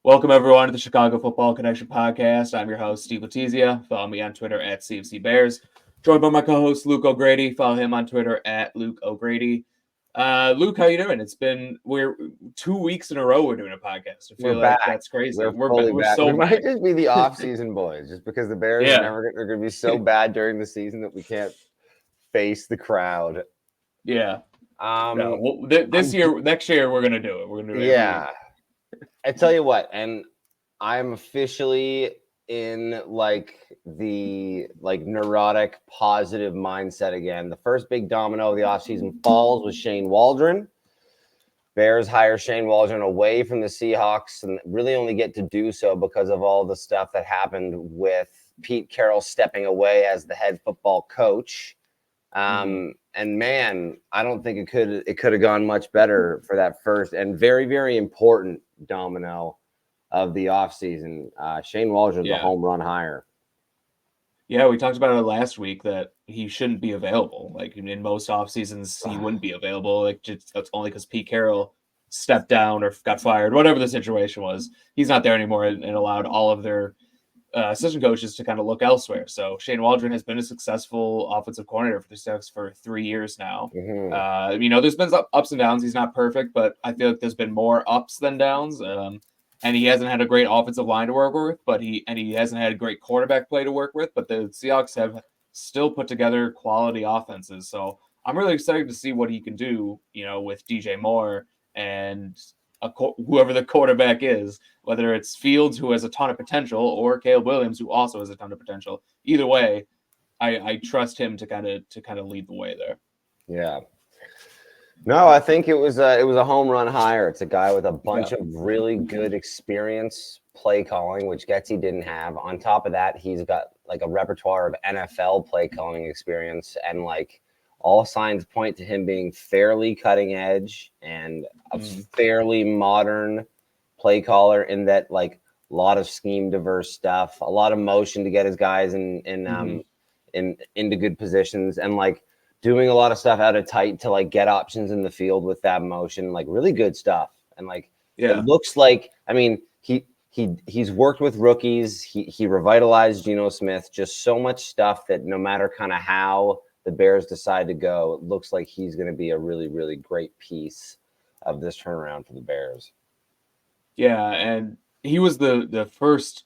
Welcome, everyone, to the Chicago Football Connection podcast. I'm your host, Steve Letizia. Follow me on Twitter at CFC Bears. Joined by my co-host, Luke O'Grady. Follow him on Twitter at Luke O'Grady. Luke, how you doing? We're 2 weeks in a row we're doing a podcast. I We're feel like back. that's crazy. We're fully We're back. so We might back. just be the off-season boys, just because the Bears are Yeah. they're going to be so bad during the season that we can't face the crowd. Yeah. No, I'm, next year, we're gonna do it. We're gonna do it every yeah. I tell you what, and I'm officially in the neurotic positive mindset again. The first big domino of the offseason falls with Shane Waldron. Bears hire Shane Waldron away from the Seahawks and really only get to do so because of all the stuff that happened with Pete Carroll stepping away as the head football coach. And man, I don't think it could have gone much better for that first and very, very important domino of the offseason. Shane Waldron, the home run hire. Yeah, we talked about it last week that he shouldn't be available. Like in most off seasons, he wouldn't be available. Like it's only because Pete Carroll stepped down or got fired, whatever the situation was. He's not there anymore and allowed all of their assistant coaches to kind of look elsewhere. So Shane Waldron has been a successful offensive coordinator for the Seahawks for 3 years now. There's been ups and downs. He's not perfect, but I feel like there's been more ups than downs. And he hasn't had a great offensive line to work with, but he hasn't had a great quarterback play to work with. But the Seahawks have still put together quality offenses. So I'm really excited to see what he can do, with DJ Moore and whoever the quarterback is, whether it's Fields, who has a ton of potential, or Caleb Williams, who also has a ton of potential. Either way, I trust him to kind of lead the way there. Yeah. No, I think it was a home run hire. It's a guy with a bunch of really good experience play calling, which Getsy didn't have. On top of that, he's got like a repertoire of NFL play calling experience, and all signs point to him being fairly cutting edge and a fairly modern play caller in that a lot of scheme diverse stuff, a lot of motion to get his guys into good positions, and doing a lot of stuff out of tight to get options in the field with that motion, really good stuff. And it looks like, he's worked with rookies. He revitalized Geno Smith, just so much stuff that no matter kind of how the Bears decide to go, it looks like he's going to be a really, really great piece of this turnaround for the Bears. Yeah. And he was the first,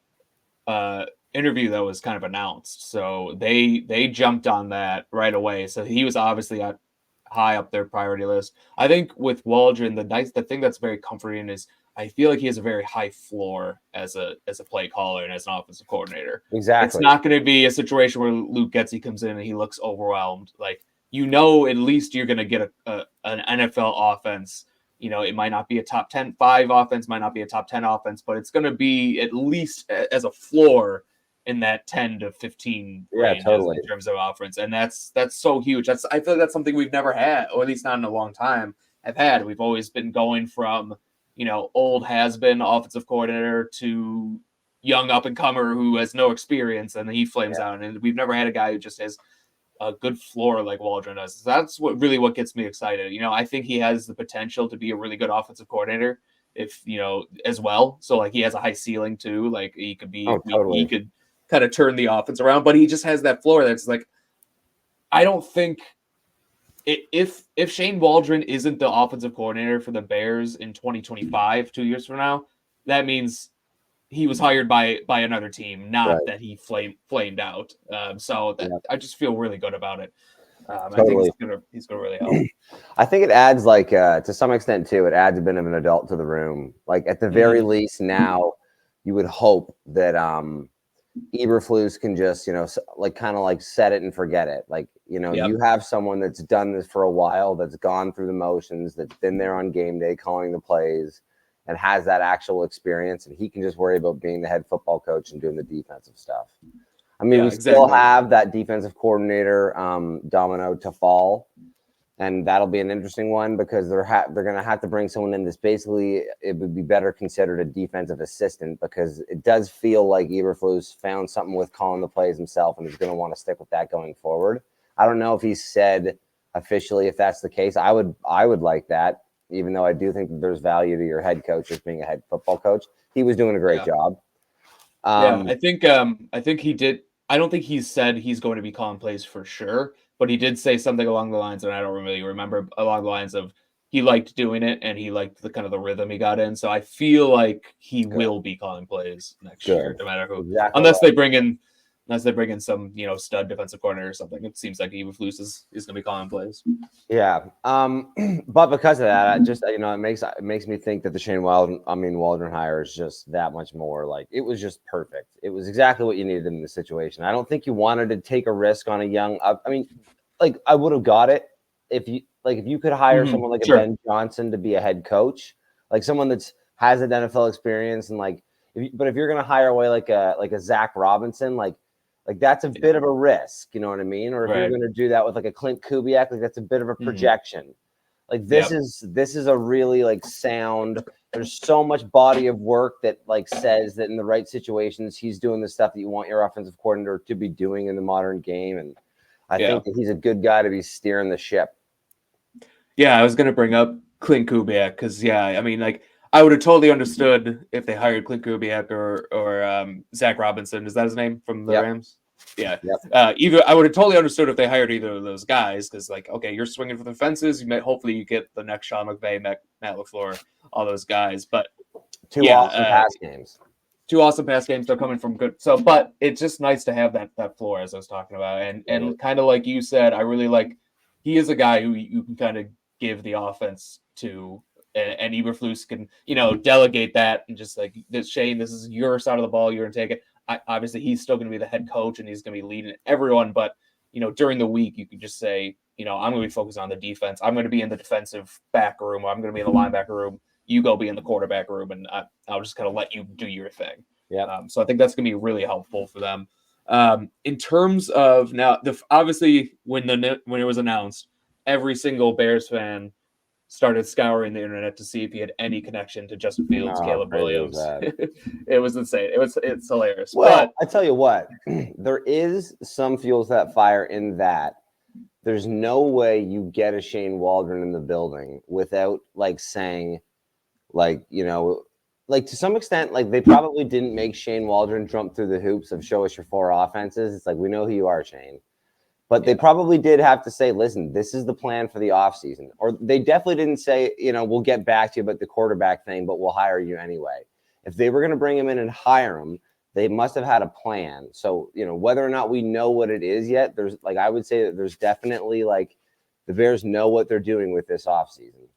interview that was kind of announced, so they jumped on that right away. So he was obviously high up their priority list. I think with Waldron, the thing that's very comforting is I feel like he has a very high floor as a play caller and as an offensive coordinator. Exactly. It's not going to be a situation where Luke Getsy comes in and he looks overwhelmed. At least you're going to get an NFL offense. It might not be a top 10-5 offense, might not be a top 10 offense, but it's going to be at least as a floor in that 10 to 15 range totally. in terms of offense. And that's so huge. I feel like that's something we've never had, or at least not in a long time have had. We've always been going from, old has-been offensive coordinator to young up-and-comer who has no experience, and then he flames out. And we've never had a guy who just has a good floor like Waldron does. So that's what gets me excited. I think he has the potential to be a really good offensive coordinator as well. So he has a high ceiling too. He could be, totally. he could kind of turn the offense around, but he just has that floor that's I don't think if Shane Waldron isn't the offensive coordinator for the Bears in 2025, 2 years from now, that means he was hired by another team, not that he flamed out. I just feel really good about it. Totally. I think he's gonna really help. I think it adds to some extent too. It adds a bit of an adult to the room. At the very least, now you would hope that Eberflus can just set it and forget it. You have someone that's done this for a while, that's gone through the motions, that's been there on game day calling the plays, and has that actual experience, and he can just worry about being the head football coach and doing the defensive stuff. Still have that defensive coordinator domino to fall, and that'll be an interesting one because they're going to have to bring someone in that's basically, it would be better considered a defensive assistant, because it does feel like Eberflus found something with calling the plays himself and is going to want to stick with that going forward. I don't know if he said officially if that's the case. I would like that. even though I do think that there's value to your head coach as being a head football coach. He was doing a great job. I think he did. I don't think he said he's going to be calling plays for sure, but he did say something along the lines, and I don't really remember, along the lines of he liked doing it and he liked the kind of the rhythm he got in. So I feel like he will be calling plays next year, no matter who, Exactly unless they bring in some stud defensive corner or something. It seems like Eberflus is going to be calling plays. Yeah. But because of that, I just it makes me think that the Shane Waldron hire is just that much more like it was just perfect. It was exactly what you needed in the situation. I don't think you wanted to take a risk on a young. I mean, like I would have got it if you could hire someone like a Ben Johnson to be a head coach, like someone that's has an NFL experience and if you're gonna hire away like a Zach Robinson, like that's a bit of a risk, you know what I mean? Or if you're going to do that with like a Clint Kubiak, like that's a bit of a projection. Like this is a really like sound. There's so much body of work that like says that in the right situations, he's doing the stuff that you want your offensive coordinator to be doing in the modern game. And I think that he's a good guy to be steering the ship. Yeah, I was going to bring up Clint Kubiak because, I mean, like, I would have totally understood if they hired Clint Kubiak or Zach Robinson. Is that his name from the Rams? Yeah. I would have totally understood if they hired either of those guys because, like, okay, you're swinging for the fences. Hopefully you get the next Sean McVay, Matt LaFleur, all those guys. But two awesome pass games. Two awesome pass games. They're coming from good. So, but it's just nice to have that floor, as I was talking about, and kind of like you said, I really like. He is a guy who you can kind of give the offense to. And Eberflus can, delegate that and just like this, Shane, this is your side of the ball. You're going to take it. Obviously, he's still going to be the head coach and he's going to be leading everyone. But, during the week, you can just say, I'm going to be focused on the defense. I'm going to be in the defensive back room. I'm going to be in the linebacker room. You go be in the quarterback room. And I'll just kind of let you do your thing. Yeah. So I think that's going to be really helpful for them. In terms of now, obviously, when it was announced, every single Bears fan started scouring the internet to see if he had any connection to Justin Fields, Caleb Williams. It was insane. It's hilarious. Well, I tell you what, there is some fuels that fire in that. There's no way you get a Shane Waldron in the building without like saying, like, like to some extent, like they probably didn't make Shane Waldron jump through the hoops of show us your four offenses. It's like, we know who you are, Shane. But they probably did have to say, listen, this is the plan for the offseason. Or they definitely didn't say, we'll get back to you about the quarterback thing, but we'll hire you anyway. If they were going to bring him in and hire him, they must have had a plan. So, whether or not we know what it is yet, there's like, I would say that there's definitely like the Bears know what they're doing with this offseason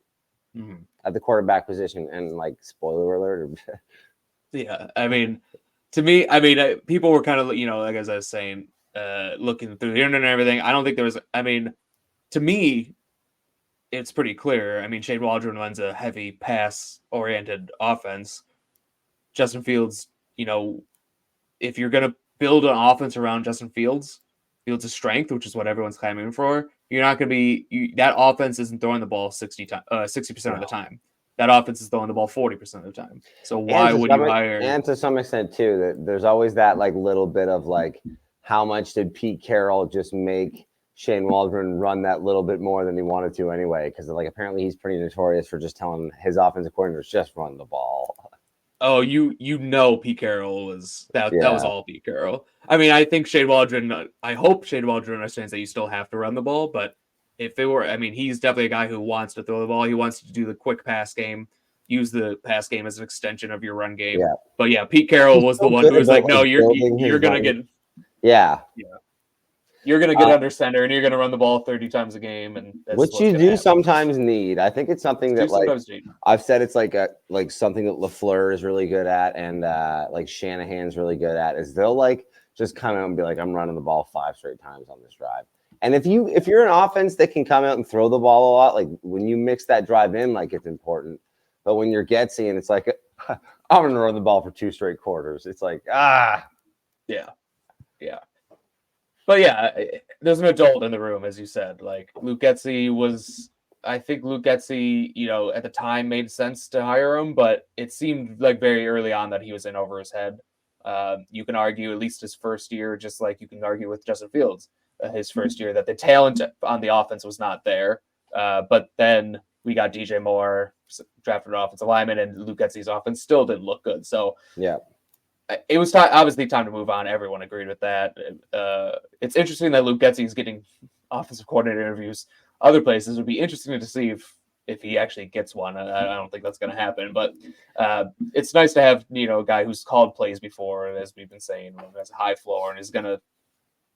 at the quarterback position. And like, spoiler alert. I mean, to me, people were kind of, like as I was saying, looking through the internet and everything, I don't think there was. I mean, to me, it's pretty clear. I mean, Shane Waldron runs a heavy pass-oriented offense. Justin Fields, if you're going to build an offense around Justin Fields' strength, which is what everyone's clamoring for, you're not going to be that offense isn't throwing the ball 60% of the time. That offense is throwing the ball 40% of the time. So why would you hire? And to some extent too, that there's always that like little bit of like, how much did Pete Carroll just make Shane Waldron run that little bit more than he wanted to anyway? Because like apparently he's pretty notorious for just telling his offensive coordinators just run the ball. Oh, Pete Carroll was that was all Pete Carroll. I mean, I think Shane Waldron. I hope Shane Waldron understands that you still have to run the ball, but if it were, I mean, he's definitely a guy who wants to throw the ball. He wants to do the quick pass game, use the pass game as an extension of your run game. Yeah. But Pete Carroll was the one who was like, no, you're gonna get. Yeah. You're going to get under center and you're going to run the ball 30 times a game. And that's which you do sometimes need. I think it's something that like I've said it's like something that LaFleur is really good at and like Shanahan's really good at is they'll like just come out and be like, I'm running the ball 5 straight times on this drive. And if you're an offense that can come out and throw the ball a lot, like when you mix that drive in, like it's important. But when you're Getsy and it's like, I'm going to run the ball for 2 straight quarters. It's like, Yeah. But there's an adult in the room, as you said. Like Luke Getsy I think Luke Getsy, at the time made sense to hire him, but it seemed like very early on that he was in over his head. You can argue at least his first year, just like you can argue with Justin Fields, his first year, that the talent on the offense was not there. But then we got DJ Moore, drafted an offensive lineman, and Luke Getsy's offense still didn't look good. So yeah, it was obviously time to move on. Everyone agreed with that. It's interesting that Luke Getsy is getting offensive coordinator interviews other places. It would be interesting to see if he actually gets one. I don't think that's going to happen, but it's nice to have a guy who's called plays before, as we've been saying, has a high floor and is going to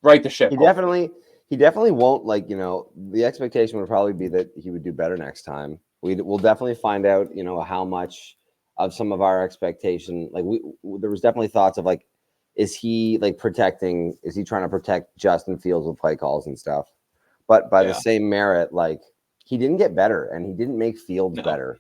right the ship. He definitely won't the expectation would probably be that he would do better next time. We'll definitely find out, how much of some of our expectation, there was definitely thoughts of is he trying to protect Justin Fields with play calls and stuff? But by the same merit, he didn't get better and he didn't make Fields better.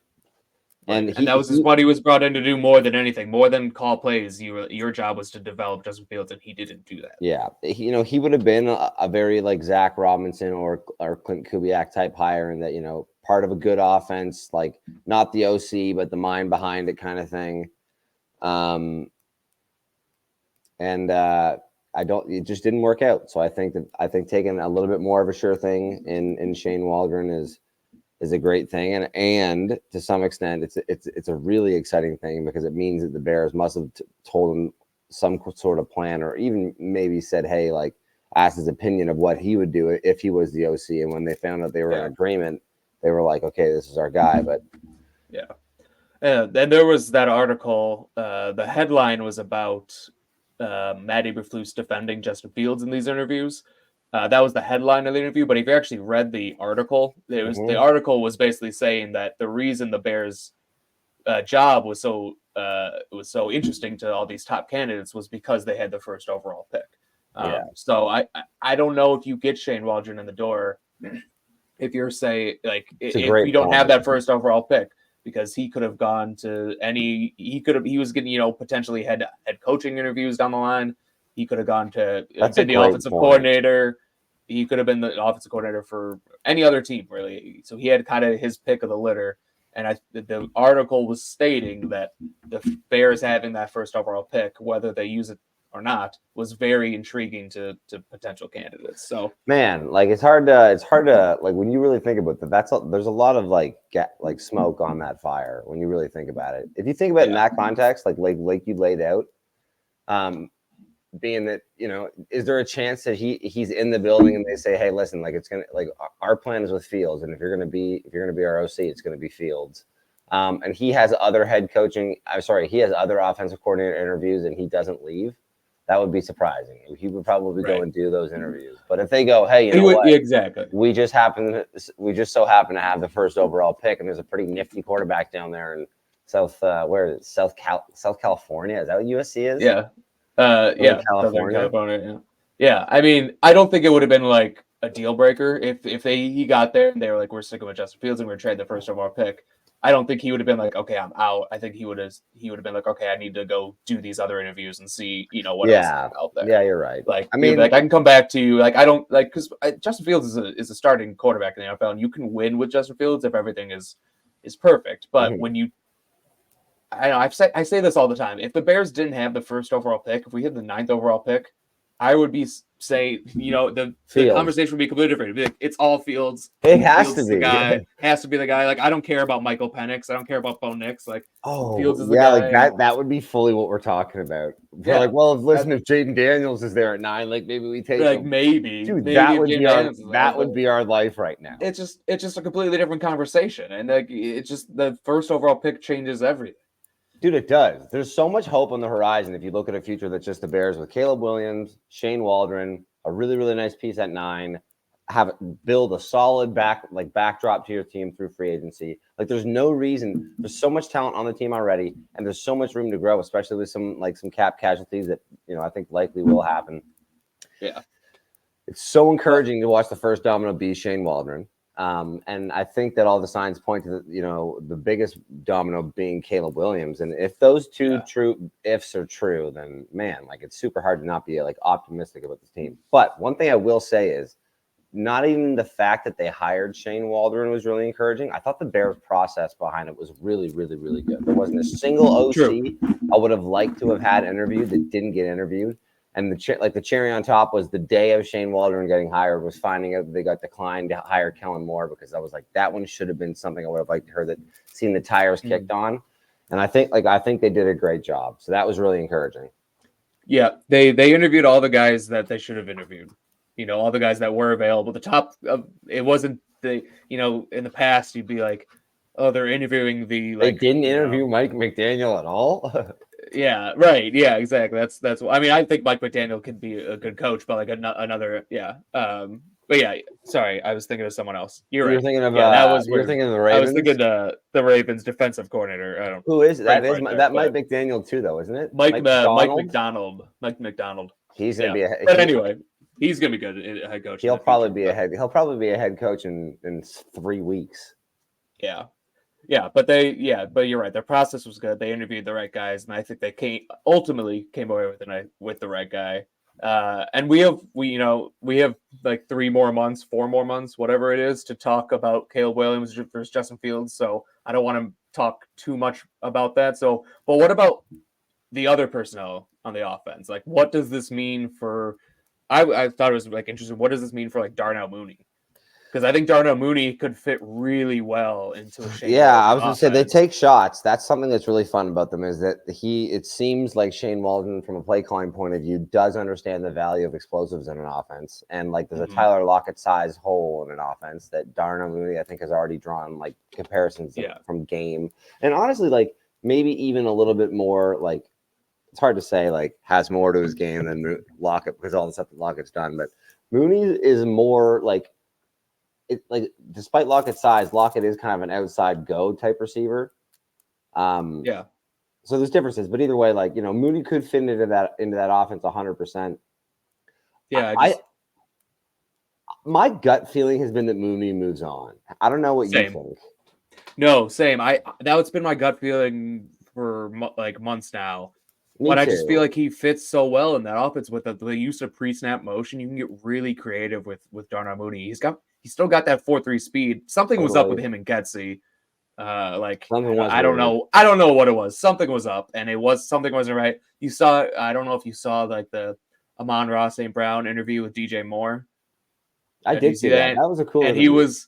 And that was what he was brought in to do more than anything, more than call plays. Your job was to develop Justin Fields, and he didn't do that. Yeah, he would have been a very Zach Robinson or Clint Kubiak type hire, and that part of a good offense, not the OC but the mind behind it kind of thing. It just didn't work out. So I think taking a little bit more of a sure thing in Shane Waldron is a great thing, and to some extent it's a really exciting thing because it means that the Bears must have told him some sort of plan, or even maybe said, hey, asked his opinion of what he would do if he was the OC. And when they found out they were in agreement, they were like, okay, this is our guy. But then there was that article. The headline was about Matt Eberflus defending Justin Fields in these interviews. That was the headline of the interview, but if you actually read the article, the article was basically saying that the reason the Bears' job was so interesting to all these top candidates was because they had the first overall pick. So I don't know if you get Shane Waldron in the door, if you're if you don't have that first overall pick, because he could have gone to he was getting potentially head coaching interviews down the line. He could have gone to the offensive coordinator. He could have been the offensive coordinator for any other team, really. So he had kind of his pick of the litter. And the article was stating that the Bears having that first overall pick, whether they use it or not, was very intriguing to potential candidates. So man, it's hard to when you really think about that. There's a lot of smoke on that fire when you really think about it. If you think about it in that context, like you laid out, being that is there a chance that he's in the building and they say, hey, listen, it's gonna our plan is with Fields, and if you're gonna be our OC, it's gonna be Fields. And he has other he has other offensive coordinator interviews and he doesn't leave. That would be surprising. He would probably go and do those interviews. But if they go, hey, what? Exactly. We just so happen to have the first overall pick, and there's a pretty nifty quarterback down there in South California. Is that what USC is? Yeah. California. Yeah. I mean, I don't think it would have been a deal breaker if he got there and they were like, we're sticking with Justin Fields and we're trading the first overall pick. I don't think he would have been like, okay, I'm out. I think he would have been like, okay, I need to go do these other interviews and see, what else is out there. Yeah, you're right. I can come back to you. I don't because Justin Fields is a starting quarterback in the NFL, and you can win with Justin Fields if everything is perfect. But when you, I say this all the time. If the Bears didn't have the first overall pick, if we had the 9th overall pick, I would be saying, the conversation would be completely different. It'd be like, it's all Fields. It has to be. Has to be the guy. I don't care about Michael Penix. I don't care about Bo Nix. Fields is the guy. That would be fully what we're talking about. We're if Jaden Daniels is there at 9, maybe we take him. Maybe. Dude, that would be our life right now. It's just a completely different conversation. And it's just the first overall pick changes everything. Dude, it does. There's so much hope on the horizon if you look at a future that's just the Bears with Caleb Williams, Shane Waldron, a really, really nice piece at 9, build a solid backdrop to your team through free agency. There's no reason. There's so much talent on the team already, and there's so much room to grow, especially with some cap casualties that I think likely will happen. Yeah. It's so encouraging to watch the first domino be Shane Waldron. And I think that all the signs point to the biggest domino being Caleb Williams. And if those two true ifs are true, then man, it's super hard to not be optimistic about this team. But one thing I will say is not even the fact that they hired Shane Waldron was really encouraging. I thought the Bears process behind it was really, really, really good. There wasn't a single OC I would have liked to have had interviewed that didn't get interviewed. And the cherry on top was the day of Shane Waldron getting hired was finding out they got declined to hire Kellen Moore, because I was like, that one should have been something I would have liked to hear, that seen the tires kicked on. And I think they did a great job. So that was really encouraging. Yeah, they interviewed all the guys that they should have interviewed. All the guys that were available. The top of it wasn't the in the past you'd be like, oh, they're interviewing the They didn't interview Mike McDaniel at all. Yeah, right. Yeah, exactly. That's. I mean, I think Mike McDaniel could be a good coach, but like another. Yeah. But yeah, sorry, I was thinking of someone else. You're right. Thinking of that was you're thinking of the Ravens. I was thinking the Ravens defensive coordinator. Who is that? Mike McDaniel too, though, isn't it? Mike McDonald. Mike McDonald. He's gonna be. But anyway, he's gonna be good at head coach. He'll probably be a head coach in 3 weeks. Yeah. Yeah, but you're right. Their process was good. They interviewed the right guys, and I think they ultimately came away with the right guy. And we have like 4 more months, whatever it is, to talk about Caleb Williams versus Justin Fields. So I don't want to talk too much about that. So, but what about the other personnel on the offense? Like, what does this mean for? I thought it was like interesting. What does this mean for like Darnell Mooney? Because I think Darnell Mooney could fit really well into a Shane Waldron I was going to say they take shots. That's something that's really fun about them, is that it seems like Shane Waldron, from a play calling point of view, does understand the value of explosives in an offense. And like there's a Tyler Lockett size hole in an offense that Darnell Mooney, I think, has already drawn like comparisons from game. And honestly, like maybe even a little bit more, like it's hard to say, like has more to his game than Lockett, because all the stuff that Lockett's done. But Mooney is more like, despite Lockett's size, Lockett is kind of an outside go type receiver. So there's differences, but either way, like Mooney could fit into that offense 100%. Yeah, my gut feeling has been that Mooney moves on. I don't know what you think. No, same. It's been my gut feeling for like months now. But I just feel like he fits so well in that offense with the use of pre-snap motion. You can get really creative with Darnell Mooney. He's still got that 4.3 speed. Something was up with him and Getsy. I don't know what it was. Something was up, and something wasn't right. You saw. I don't know if you saw like the Amon-Ra St. Brown interview with DJ Moore. I did see that. That was a cool. And it was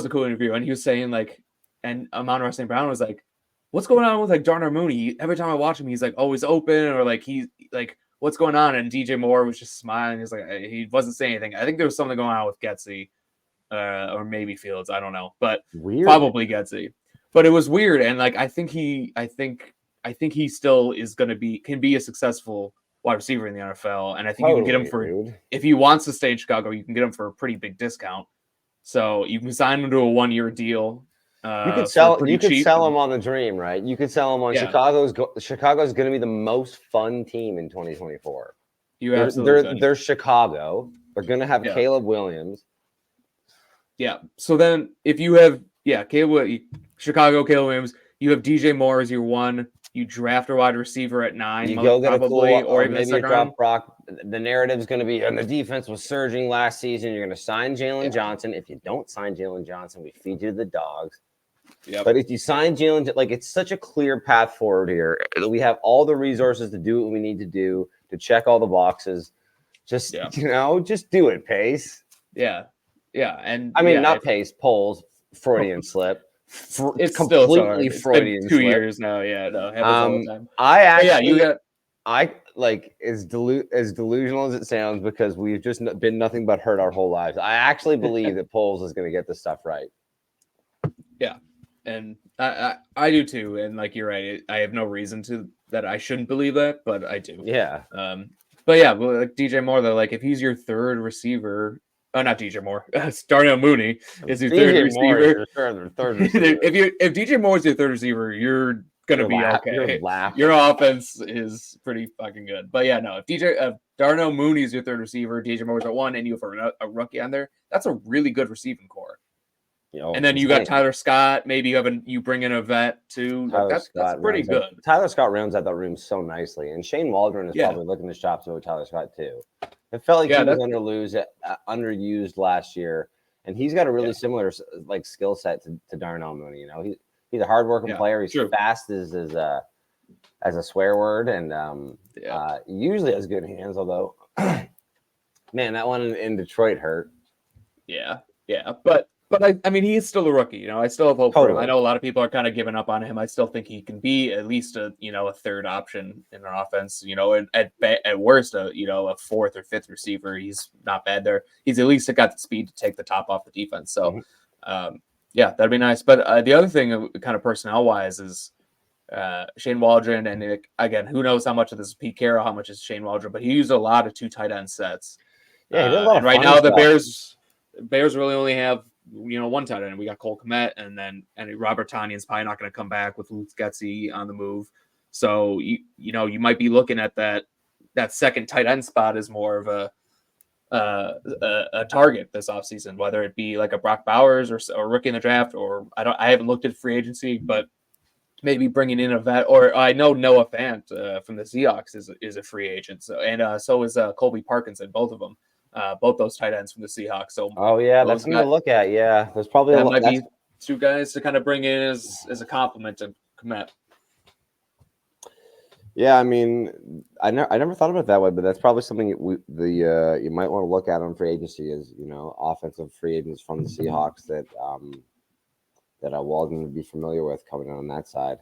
a cool interview, and he was saying like, and Amon-Ra St. Brown was like, what's going on with like Darnell Mooney? Every time I watch him, he's like always open, or like he's like, what's going on? And DJ Moore was just smiling. He's like, he wasn't saying anything. I think there was something going on with Getsy, or maybe Fields. I don't know, but probably Getsy. But it was weird, and like I think he still is can be a successful wide receiver in the NFL, and I think you can get him if he wants to stay in Chicago, you can get him for a pretty big discount. So you can sign him to a 1-year deal. You could sell him on the dream, right? You could sell him on Chicago's going to be the most fun team in 2024. They're Chicago. They're going to have Caleb Williams. Yeah. So then if you have Chicago, Caleb Williams, you have DJ Moore as your 1. You draft a wide receiver at 9, you go get probably, or even maybe you drop Brock. The narrative is going to be, and the defense was surging last season. You're going to sign Jaylon Johnson. If you don't sign Jaylon Johnson, we feed you to the dogs. Yep. But if you sign Jaylon, like it's such a clear path forward here. We have all the resources to do what we need to do to check all the boxes. Just just do it, Pace. Yeah, and I mean not Pace, Poles, Freudian slip. It's completely still Freudian. It's been 2 years now. Yeah, no. All the time. I like as delusional as it sounds, because we've just been nothing but hurt our whole lives. I actually believe that Poles is going to get this stuff right. Yeah, and I do too. And like you're right, I have no reason that I shouldn't believe that, but I do. Yeah. But like DJ Moore though, like if he's your third receiver. Oh, not DJ Moore. Darnell Mooney is your third receiver. If DJ Moore is your third receiver, you're gonna be okay. Your offense is pretty fucking good. But yeah, no. If Darnell Mooney is your third receiver, DJ Moore's at 1, and you have a rookie on there, that's a really good receiving core. And then you got Tyler Scott. Maybe you bring in a vet too. That's pretty good. Tyler Scott rounds out that room so nicely, and Shane Waldron is probably looking to shop to Tyler Scott too. It felt like he was underused last year, and he's got a really similar like skill set to Darnell Mooney. He's a hardworking player. He's fast as as a swear word, and usually has good hands. Although, man, that one in Detroit hurt. Yeah, but I mean, he's still a rookie. You know, I still have hope for him. I know a lot of people are kind of giving up on him. I still think he can be at least a third option in an offense. You know, and at worst, a fourth or fifth receiver. He's not bad there. He's at least got the speed to take the top off the defense. So, yeah, that'd be nice. But the other thing, kind of personnel wise, is Shane Waldron, and again, who knows how much of this is Pete Carroll, how much is Shane Waldron, but he used a lot of 2 tight end sets. Yeah, he did a lot of right now stuff. the Bears really only have 1 tight end. We got Cole Kmet, and Robert Tonyan's probably not going to come back with Luke Getsy on the move. So you might be looking at that second tight end spot as more of a target this offseason, whether it be like a Brock Bowers or rookie in the draft, or I haven't looked at free agency, but maybe bringing in a vet, or I know Noah Fant from the Seahawks is a free agent. So so is Colby Parkinson, both of them. Both those tight ends from the Seahawks. So that's something to look at. Yeah, there's probably might be 2 guys to kind of bring in as a compliment to Kmet. Yeah, I mean, I never thought about it that way, but that's probably something you might want to look at on free agency is offensive free agents from the Seahawks that Waldron would be familiar with coming in on that side.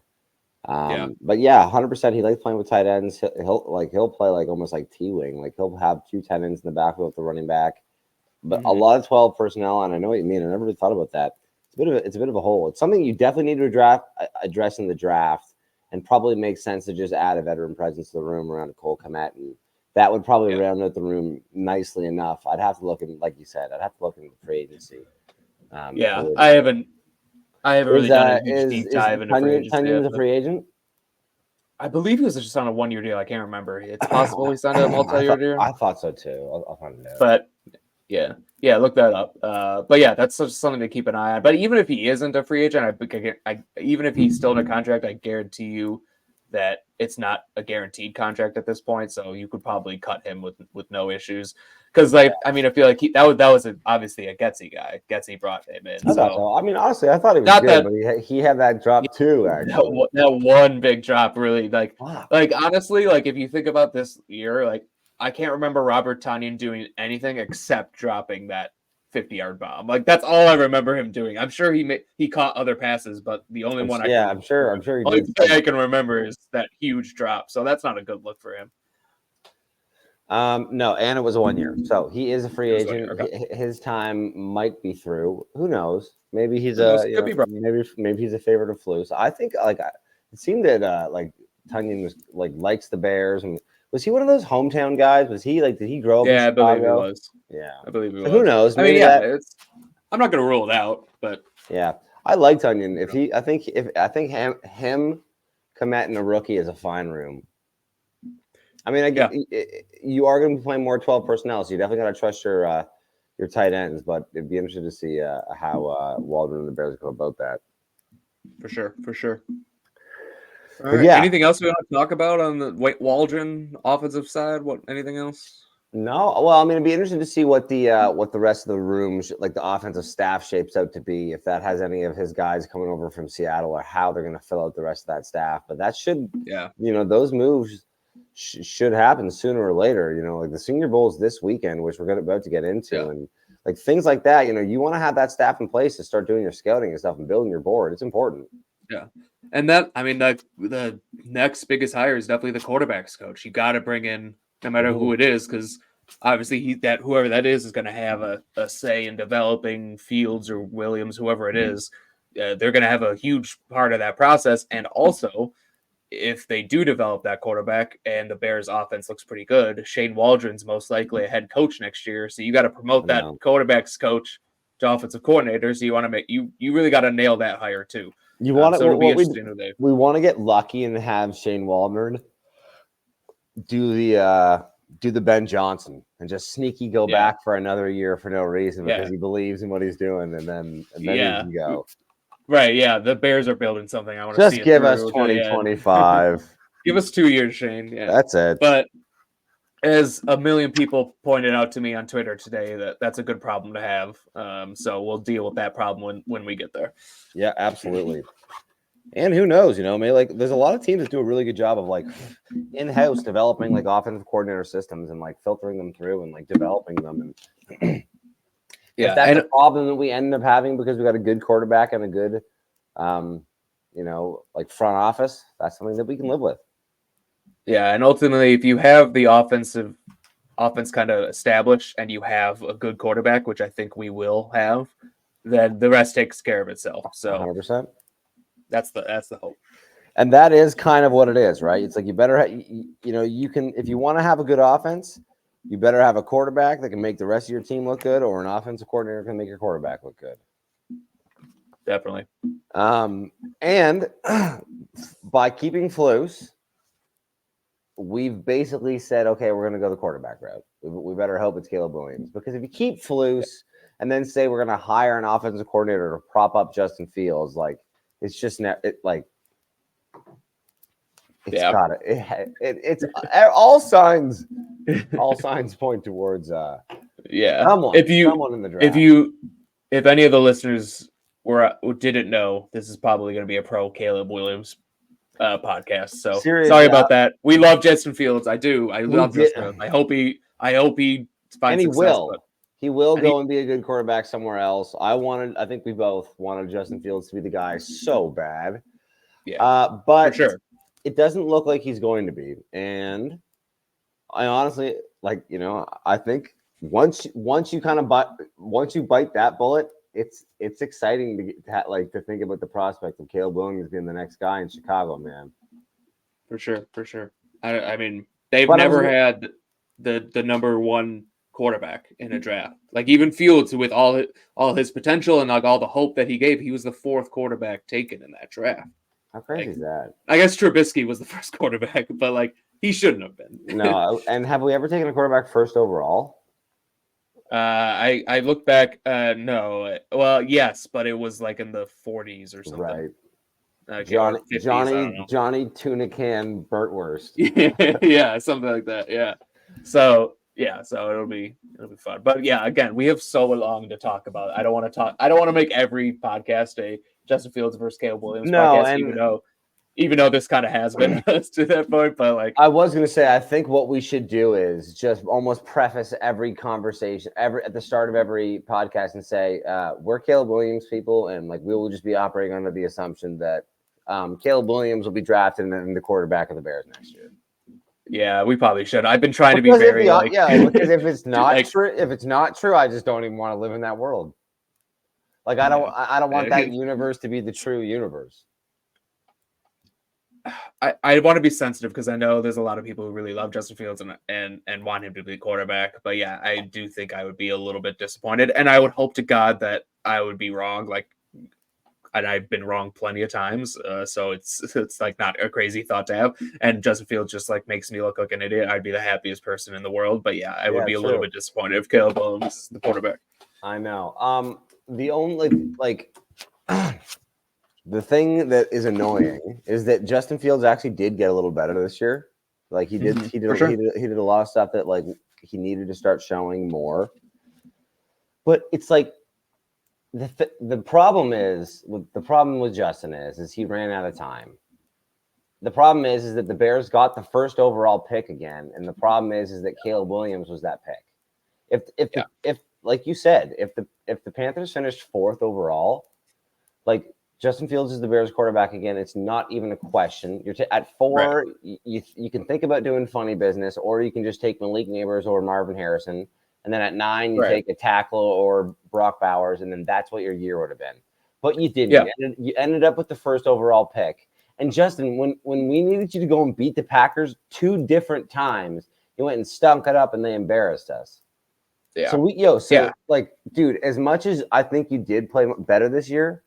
But yeah, 100%. He likes playing with tight ends. He'll play like almost like T-wing. Like he'll have 2 tight ends in the backfield with the running back, but a lot of 12 personnel. And I know what you mean. I never really thought about that. It's a bit of a hole. It's something you definitely need to address in the draft, and probably makes sense to just add a veteran presence to the room around Cole Kmet, and that would probably round out the room nicely enough. I'd have to look in, like you said, the free agency. I haven't really done a huge deep dive into free agency. Tunyon a free agent? I believe he was just on a 1-year deal. I can't remember. It's possible he signed a multi-year deal. I thought so too. I'll find it out. But yeah, look that up. But yeah, that's just something to keep an eye on. But even if he isn't a free agent, even if he's still in a contract, I guarantee you that it's not a guaranteed contract at this point. So you could probably cut him with no issues. Because I feel like that was obviously a Getsy guy. Getsy brought him in. I mean, honestly, I thought he was good, but he had that drop too. Actually, that one big drop really like honestly, like if you think about this year, like I can't remember Robert Tonyan doing anything except dropping that 50-yard bomb. Like that's all I remember him doing. I'm sure he caught other passes, but the only one I'm sure he only did. thing I can remember is that huge drop. So that's not a good look for him. No, and it was 1 year, so he is a free agent. Okay. His time might be through. Who knows? Maybe he's maybe he's a favorite of Flus. I think it seemed that Tonyan was likes the Bears, and was he one of those hometown guys? Was he did he grow up? Yeah, I believe he was. Yeah, I believe he was. Who knows? I mean, I'm not gonna rule it out, but yeah, I like Tonyan. I think him, Kmet, and a rookie is a fine room. I mean, you are going to be playing more 12 personnel, so you definitely got to trust your tight ends. But it'd be interesting to see how Waldron and the Bears go about that. For sure. All right. Anything else we want to talk about on the Waldron offensive side? Anything else? No. Well, I mean, it'd be interesting to see what the rest of the room, like the offensive staff, shapes out to be. If that has any of his guys coming over from Seattle, or how they're going to fill out the rest of that staff. But that should, those moves should happen sooner or later. Like the Senior Bowl's this weekend, which we're about to get into, and like things like that. You want to have that staff in place to start doing your scouting and stuff and building your board. It's important. Yeah, and the next biggest hire is definitely the quarterbacks coach. You got to bring in, no matter who it is, because obviously whoever that is going to have a say in developing Fields or Williams, whoever it is. They're going to have a huge part of that process, and also, if they do develop that quarterback and the Bears offense looks pretty good, Shane Waldron's most likely a head coach next year. So you got to promote that quarterback's coach to offensive coordinator. So you want to you really got to nail that hire too. You want to, we want to get lucky and have Shane Waldron do the Ben Johnson and just sneaky go back for another year for no reason because he believes in what he's doing, and then he can go. Right, yeah, the Bears are building something. I want to just give us 2025. Give us 2 years, Shane. Yeah, that's it. But as a million people pointed out to me on Twitter today, that's a good problem to have. So we'll deal with that problem when we get there. Yeah, absolutely. And who knows, maybe like there's a lot of teams that do a really good job of like in-house developing like offensive coordinator systems and like filtering them through and like developing them. And if that's a problem that we end up having because we got a good quarterback and a good, like front office, that's something that we can live with. Yeah, and ultimately, if you have the offense kind of established and you have a good quarterback, which I think we will have, then the rest takes care of itself. So 100%. That's the hope. And that is kind of what it is, right? It's like you better, you can, if you want to have a good offense, you better have a quarterback that can make the rest of your team look good, or an offensive coordinator can make your quarterback look good. Definitely. And by keeping Flus, we've basically said, okay, we're going to go the quarterback route. We better hope it's Caleb Williams, because if you keep Flus and then say we're going to hire an offensive coordinator to prop up Justin Fields, like it's just it's all signs point towards someone in the draft. If any of the listeners didn't know, this is probably going to be a pro Caleb Williams podcast. So seriously, sorry about that. We love Justin Fields. I love Justin Fields. I hope he finds success. He will go and be a good quarterback somewhere else. I think we both wanted Justin Fields to be the guy so bad. Yeah. But for sure, it doesn't look like he's going to be. And I honestly, I think once you bite that bullet, it's exciting to think about the prospect of Caleb Williams being the next guy in Chicago, man. For sure. I mean, they've never had the number one quarterback in a draft. Like even Fields, with all his potential and like all the hope that he gave, he was the fourth quarterback taken in that draft. How crazy is that? I guess Trubisky was the first quarterback, but like he shouldn't have been. No, and have we ever taken a quarterback first overall? I look back. No, well, yes, but it was like in the 40s or something. Right. Johnny Tuna Can Burtwurst. Yeah, something like that. Yeah. So it'll be fun. But yeah, again, we have so long to talk about. I don't want to make every podcast a Justin Fields versus Caleb Williams podcast, even though this kind of has been to that point. But like, I was going to say, I think what we should do is just almost preface every conversation at the start of every podcast and say, we're Caleb Williams people, and like we will just be operating under the assumption that Caleb Williams will be drafted and the quarterback of the Bears next year. Yeah, we probably should. I've been trying to be very because if it's not true, I just don't even want to live in that world. Like I don't want that universe to be the true universe. I want to be sensitive because I know there's a lot of people who really love Justin Fields and want him to be quarterback. But yeah, I do think I would be a little bit disappointed, and I would hope to God that I would be wrong. Like, and I've been wrong plenty of times, so it's like not a crazy thought to have. And Justin Fields just like makes me look like an idiot. I'd be the happiest person in the world, but yeah, I would be a little bit disappointed if Caleb Williams is the quarterback. I know. The only the thing that is annoying is that Justin Fields actually did get a little better this year. Like he did a lot of stuff that like he needed to start showing more. But it's like the problem with Justin is he ran out of time. The problem is that the Bears got the first overall pick again, and the problem is that Caleb Williams was that pick. If like you said, if the Panthers finished fourth overall, like Justin Fields is the Bears quarterback again. It's not even a question. You're at 4. Right. You can think about doing funny business, or you can just take Malik Neighbors or Marvin Harrison. And then at 9, you take a tackle or Brock Bowers, and then that's what your year would have been. But you didn't. Yeah. You ended up with the first overall pick. And Justin, when we needed you to go and beat the Packers 2 different times, you went and stunk it up, and they embarrassed us. Yeah. So like, dude, as much as I think you did play better this year,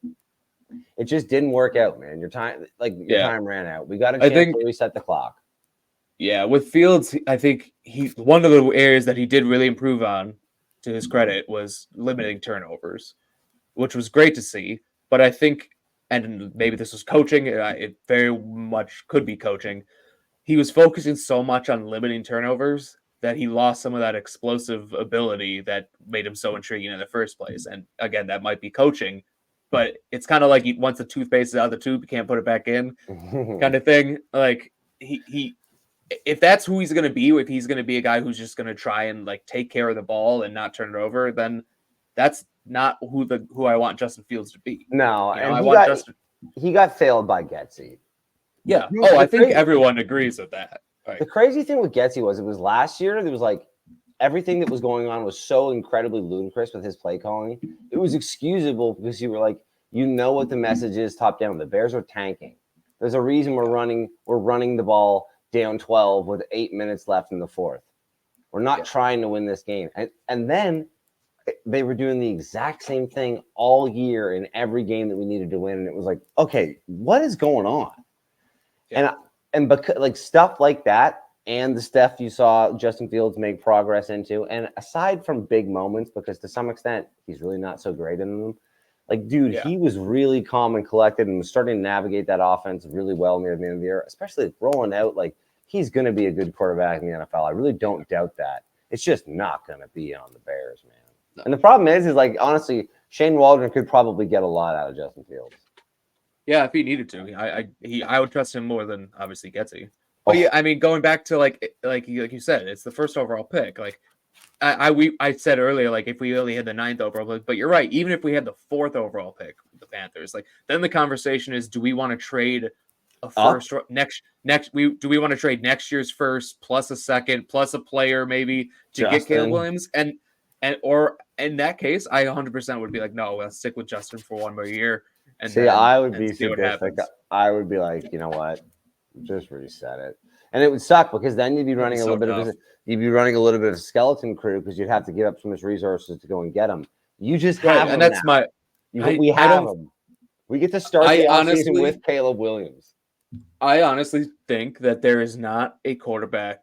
it just didn't work out, man. Your time ran out. We got a chance to reset the clock. Yeah, with Fields, I think one of the areas that he did really improve on, to his credit, was limiting turnovers, which was great to see. But I think, and maybe this was coaching, it very much could be coaching, he was focusing so much on limiting turnovers that he lost some of that explosive ability that made him so intriguing in the first place. And again, that might be coaching, but it's kind of like once the toothpaste is out of the tube, you can't put it back in, kind of thing. Like he if that's who he's going to be, if he's going to be a guy who's just going to try and like take care of the ball and not turn it over, then that's not who I want Justin Fields to be. No, you know, and he got failed by Getsy. Yeah. Oh, I think everyone agrees with that. Right. The crazy thing with Getsy was last year, there was like everything that was going on was so incredibly ludicrous with his play calling. It was excusable because you were like, you know what the message is top down. The Bears are tanking. There's a reason we're running the ball down 12 with 8 minutes left in the fourth. We're not trying to win this game. And then they were doing the exact same thing all year in every game that we needed to win. And it was like, okay, what is going on? Yeah. And because like stuff like that and the stuff you saw Justin Fields make progress into, and aside from big moments, because to some extent he's really not so great in them, like, dude, he was really calm and collected and was starting to navigate that offense really well near the end of the year, especially rolling out. Like, he's going to be a good quarterback in the NFL. I really don't doubt that. It's just not going to be on the Bears, man. No. And the problem is like, honestly, Shane Waldron could probably get a lot out of Justin Fields. Yeah, if he needed to, I would trust him more than obviously Getsy. But yeah, I mean, going back to like you said, it's the first overall pick. Like I said earlier, like if we only had the 9th overall pick, but you're right. Even if we had the 4th overall pick with the Panthers, like then the conversation is, do we want to trade a first do we want to trade next year's first plus a second plus a player maybe to get Caleb Williams or in that case, I 100% would be like, no, let's stick with Justin for one more year. And see, I would be sadistic. I would be like, you know what, just reset it, and it would suck because then you'd be running a little bit of a skeleton crew because you'd have to give up so much resources to go and get them. You just have them, and that's now. We have them. We get to start the offseason with Caleb Williams. I honestly think that there is not a quarterback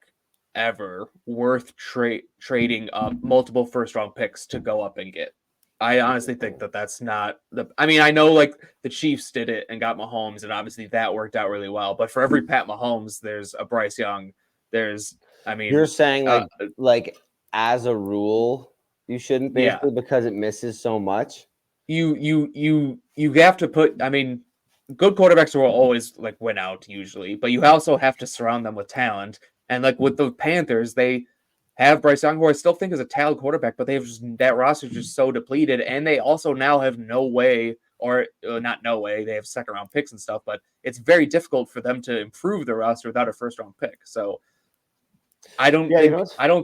ever worth trading up multiple first-round picks to go up and get. I honestly think that that's not I mean, I know like the Chiefs did it and got Mahomes, and obviously that worked out really well. But for every Pat Mahomes, there's a Bryce Young. You're saying like as a rule, you shouldn't basically because it misses so much. You have to put. I mean, good quarterbacks will always like win out usually, but you also have to surround them with talent. And like with the Panthers, they have Bryce Young, who I still think is a talented quarterback, but they have that roster is just so depleted, and they also now have no way, or not no way, they have second round picks and stuff, but it's very difficult for them to improve the roster without a first round pick. So I don't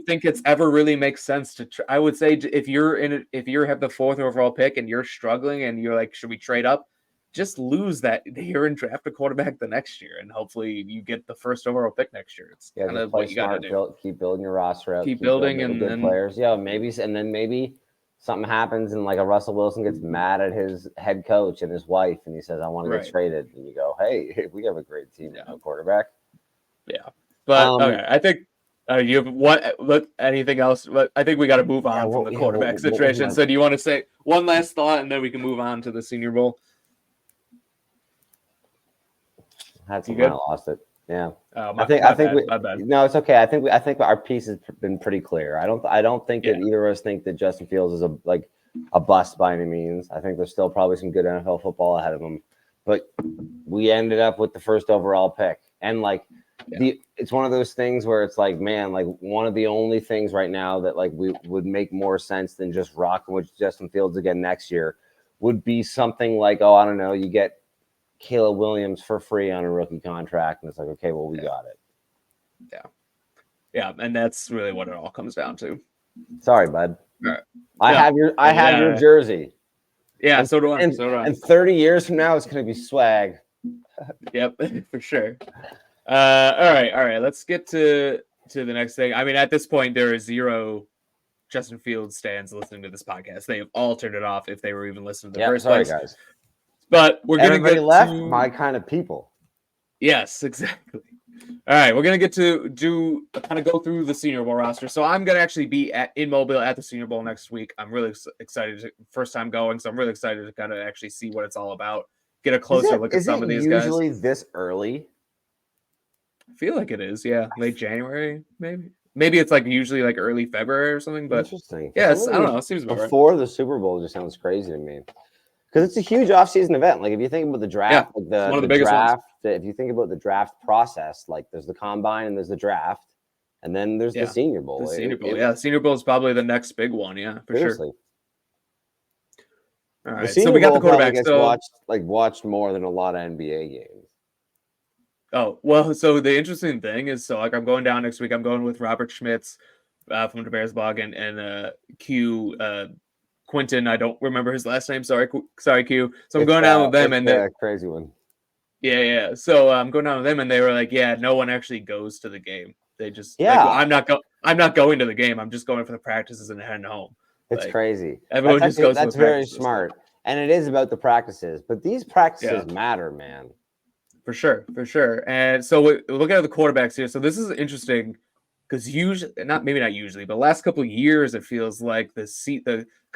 think it's ever really makes sense to. I would say if you have the 4th overall pick and you're struggling and you're like, should we trade up? Just lose that year and draft a quarterback the next year, and hopefully you get the 1st overall pick next year. It's kind of what you got to do. Keep building your roster up. Keep building and good players. Yeah, maybe something happens and like a Russell Wilson gets mad at his head coach and his wife, and he says, "I want to get traded." And you go, "Hey, we have a great team, no quarterback." Yeah, but okay, I think. You have anything else? I think we got to move on from the quarterback situation. So do you want to say one last thought, and then we can move on to the Senior Bowl? I lost it. Yeah, I think no, it's okay. I think our piece has been pretty clear. I don't think that either of us think that Justin Fields is a bust by any means. I think there's still probably some good NFL football ahead of him, but we ended up with the 1st overall pick, and like it's one of those things where it's like, man, like one of the only things right now that like we would make more sense than just rocking with Justin Fields again next year would be something like, I don't know, you get Caleb Williams for free on a rookie contract, and it's like, okay, well, we got it. Yeah, and that's really what it all comes down to. Sorry, bud. Right. I have your jersey. Yeah, so do I. And 30 years from now, it's going to be swag. Yep, for sure. All right. Let's get to the next thing. I mean, at this point, there are 0 Justin Fields stands listening to this podcast. They have all turned it off if they were even listening to the first place. Guys. But we're going to get left my kind of people. Yes, exactly. All right, we're going to get to kind of go through the Senior Bowl roster. So I'm going to actually be in Mobile at the Senior Bowl next week. I'm really excited. First time going, so I'm really excited to kind of actually see what it's all about. Get a closer look at some of these guys. Is it usually this early? I feel like it is, late January, maybe. Maybe it's like usually like early February or something. But interesting. Yes, I don't know. It seems about before the Super Bowl just sounds crazy to me. Because it's a huge offseason event. Like if you think about the draft, Yeah, like one of the the biggest ones. draft, if you think about the draft process, like there's the combine and there's the draft, and then there's the Senior Bowl. The Senior Bowl. The Senior Bowl is probably the next big one. Yeah, for seriously. Sure. All The right, Senior so we got the Bowl probably quarterback. gets watched more than a lot of NBA games. Oh, well, so the interesting thing is, so like I'm going down next week. I'm going with Robert Schmitz from the Bears blog and Q Quentin. I don't remember his last name. Sorry, Q. So I'm going down with them, and they're crazy one. Yeah. So I'm going down with them, and they were like, "Yeah, no one actually goes to the game. They just I'm not going to the game. I'm just going for the practices and heading home." It's crazy. Everyone just goes. That's very smart, and it is about the practices. But these practices matter, man. For sure. And so we look at the quarterbacks here. So this is interesting because usually, not usually, but the last couple of years, it feels like because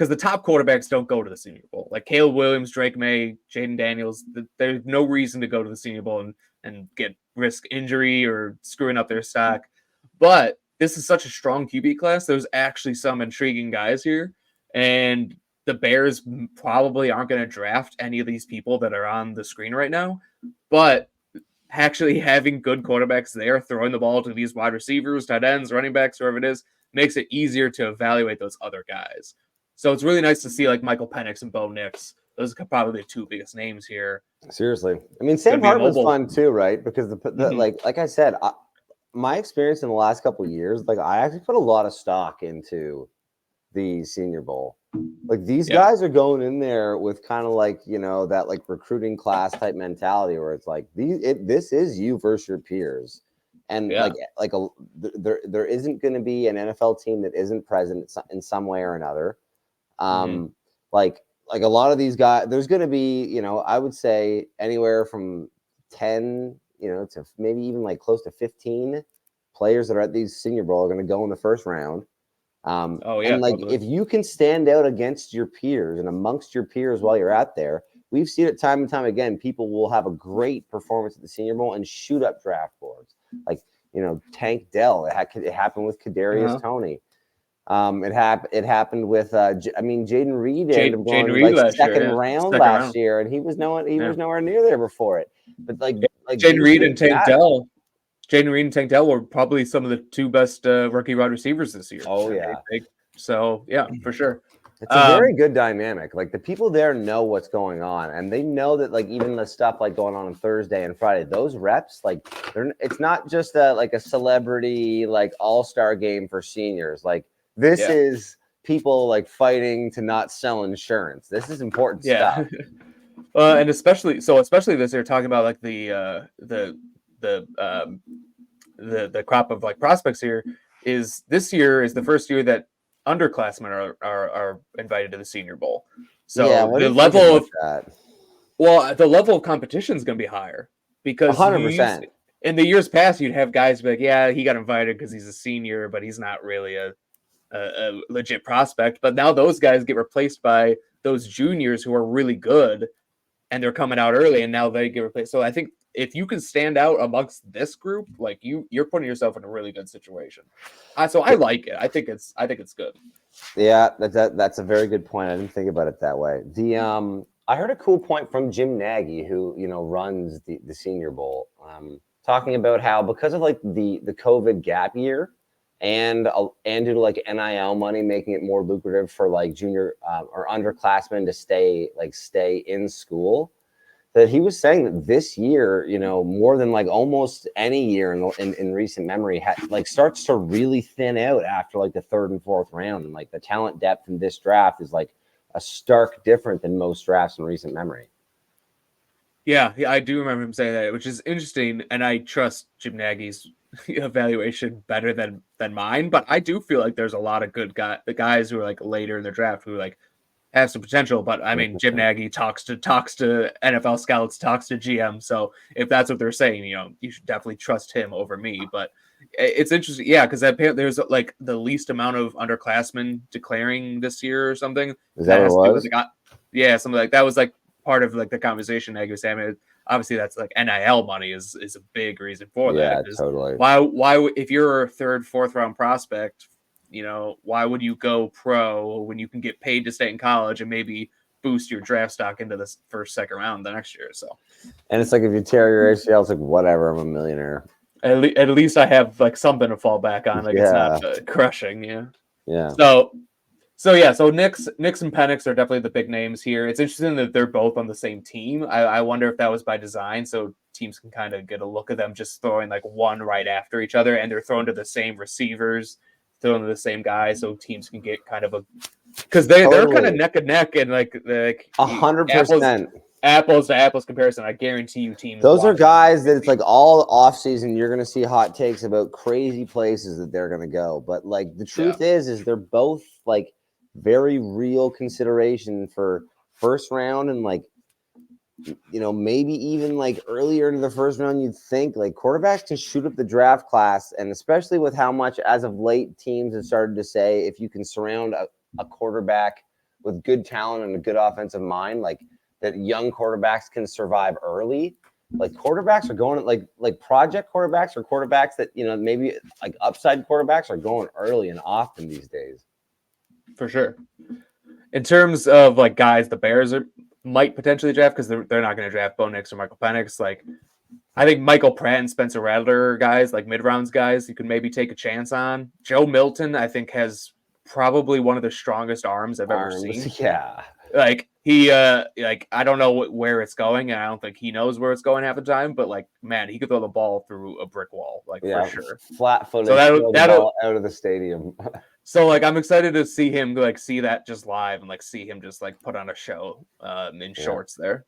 the top quarterbacks don't go to the Senior Bowl. Like Caleb Williams, Drake May, Jaden Daniels, there's no reason to go to the Senior Bowl and risk injury or screwing up their stock. But this is such a strong QB class. There's actually some intriguing guys here, and the Bears probably aren't going to draft any of these people that are on the screen right now. But actually having good quarterbacks there, throwing the ball to these wide receivers, tight ends, running backs, whoever it is, makes it easier to evaluate those other guys. So it's really nice to see like Michael Penix and Bo Nix. Those are probably the two biggest names here. Seriously. I mean, Sam Hartman's fun too, right? Because like I said, my experience in the last couple of years, like I actually put a lot of stock into the Senior Bowl. Like these guys are going in there with kind of like, that like recruiting class type mentality where it's like this is you versus your peers. And there isn't going to be an NFL team that isn't present in some way or another. Like a lot of these guys, there's going to be, I would say anywhere from 10, to maybe even like close to 15 players that are at these Senior Bowl are going to go in the first round. And like totally. If you can stand out against your peers and amongst your peers while you're out there, we've seen it time and time again. People will have a great performance at the Senior Bowl and shoot up draft boards. Like Tank Dell. It happened with Kadarius Toney. It happened with Jaden Reed ended up going like second round last year, and he was nowhere near there before it. But like Jaden Reed and Tank Dell. Jaden Reed and Tank Dell were probably some of the two best rookie wide receivers this year. Oh, yeah. So, yeah, for sure. It's a very good dynamic. Like, the people there know what's going on, and they know that, like, even the stuff, like, going on Thursday and Friday, those reps, like, it's not just a celebrity, like, all-star game for seniors. Like, this is people, like, fighting to not sell insurance. This is important stuff. And especially this year, talking about, like, the crop of like prospects here is this year is the first year that underclassmen are invited to the Senior Bowl. So the level of competition is going to be higher because 100%. In the years past, you'd have guys be like, yeah, he got invited because he's a senior, but he's not really a legit prospect. But now those guys get replaced by those juniors who are really good and they're coming out early and now they get replaced. So I think if you can stand out amongst this group, like you're putting yourself in a really good situation. So I like it. I think it's good. Yeah, that's a very good point. I didn't think about it that way. I heard a cool point from Jim Nagy, who runs the Senior Bowl, talking about how because of like the COVID gap year and due to like NIL money making it more lucrative for like junior or underclassmen to stay in school. That he was saying that this year, more than like almost any year in recent memory, starts to really thin out after like the third and fourth round. And like the talent depth in this draft is like a stark different than most drafts in recent memory. Yeah, I do remember him saying that, which is interesting. And I trust Jim Nagy's evaluation better than mine. But I do feel like there's a lot of good guys who are like later in the draft who like have some potential, but I mean, Jim Nagy talks to NFL scouts, talks to GM. So if that's what they're saying, you should definitely trust him over me. But it's interesting, because there's like the least amount of underclassmen declaring this year or something. Is that what it was? Something like that was like part of like the conversation Nagy was saying. Obviously, that's like NIL money is a big reason for that. Yeah, totally. Why if you're a third, fourth round prospect, why would you go pro when you can get paid to stay in college and maybe boost your draft stock into this first, second round the next year. So, and it's like if you tear your ACL, it's like whatever. I'm a millionaire. at least I have like something to fall back on. Like it's not crushing. Yeah. Yeah. So Nix and Penix are definitely the big names here. It's interesting that they're both on the same team. I wonder if that was by design, so teams can kind of get a look at them just throwing like one right after each other, and they're thrown to the same receivers, thrown to the same guys, so teams can get kind of a because they're kind of neck and neck and like 100%. Apples to apples comparison. I guarantee you teams. Those are guys that it's like all off season. You're going to see hot takes about crazy places that they're going to go. But like the truth is they're both like very real consideration for first round and like, maybe even like earlier into the first round, you'd think like quarterbacks can shoot up the draft class. And especially with how much as of late teams have started to say, if you can surround a quarterback with good talent and a good offensive mind, like that young quarterbacks can survive early. Like quarterbacks are going like project quarterbacks or quarterbacks that, maybe like upside quarterbacks are going early and often these days. For sure. In terms of like guys, the Bears might potentially draft because they're not going to draft Bo Nix or Michael Penix. Like I think Michael Pratt and Spencer Rattler guys, like mid-rounds guys, you could maybe take a chance on. Joe Milton, I think, has probably one of the strongest arms I've ever seen. Yeah. Like he, like I don't know where it's going, and I don't think he knows where it's going half the time. But like, man, he could throw the ball through a brick wall, like for sure. Flat-footed, so that'll out of the stadium. So like, I'm excited to see him like see that just live and like see him just like put on a show in shorts there.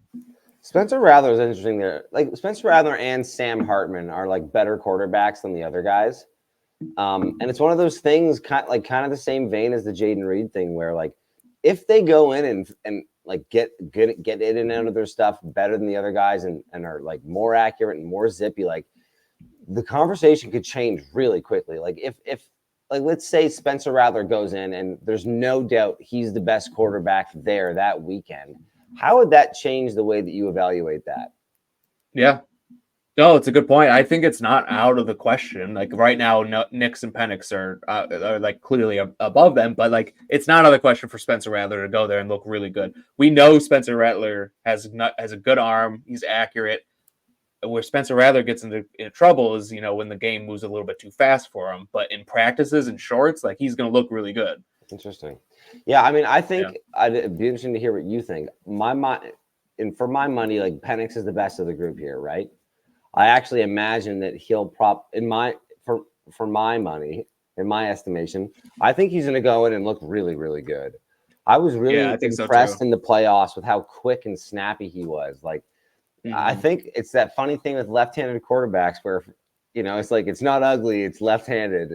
Spencer Rattler is interesting there. Like Spencer Rattler and Sam Hartman are like better quarterbacks than the other guys. And it's one of those things kind of the same vein as the Jaden Reed thing where like if they go in and like get in and out of their stuff better than the other guys and are like more accurate and more zippy, like the conversation could change really quickly. Like if like let's say Spencer Rattler goes in and there's no doubt he's the best quarterback there that weekend. How would that change the way that you evaluate that? Yeah. No, it's a good point. I think it's not out of the question. Like right now, Nix and Penix are like clearly above them, but like it's not out of the question for Spencer Rattler to go there and look really good. We know Spencer Rattler has a good arm. He's accurate. Where Spencer Rattler gets into trouble is, when the game moves a little bit too fast for him. But in practices and shorts, like he's going to look really good. Interesting. Yeah, I mean, I think it'd be interesting to hear what you think. And for my money, like Penix is the best of the group here, right? I actually imagine that he'll for my money, in my estimation, I think he's going to go in and look really, really good. I was really impressed in the playoffs with how quick and snappy he was. Like, I think it's that funny thing with left-handed quarterbacks where, it's like it's not ugly, it's left-handed.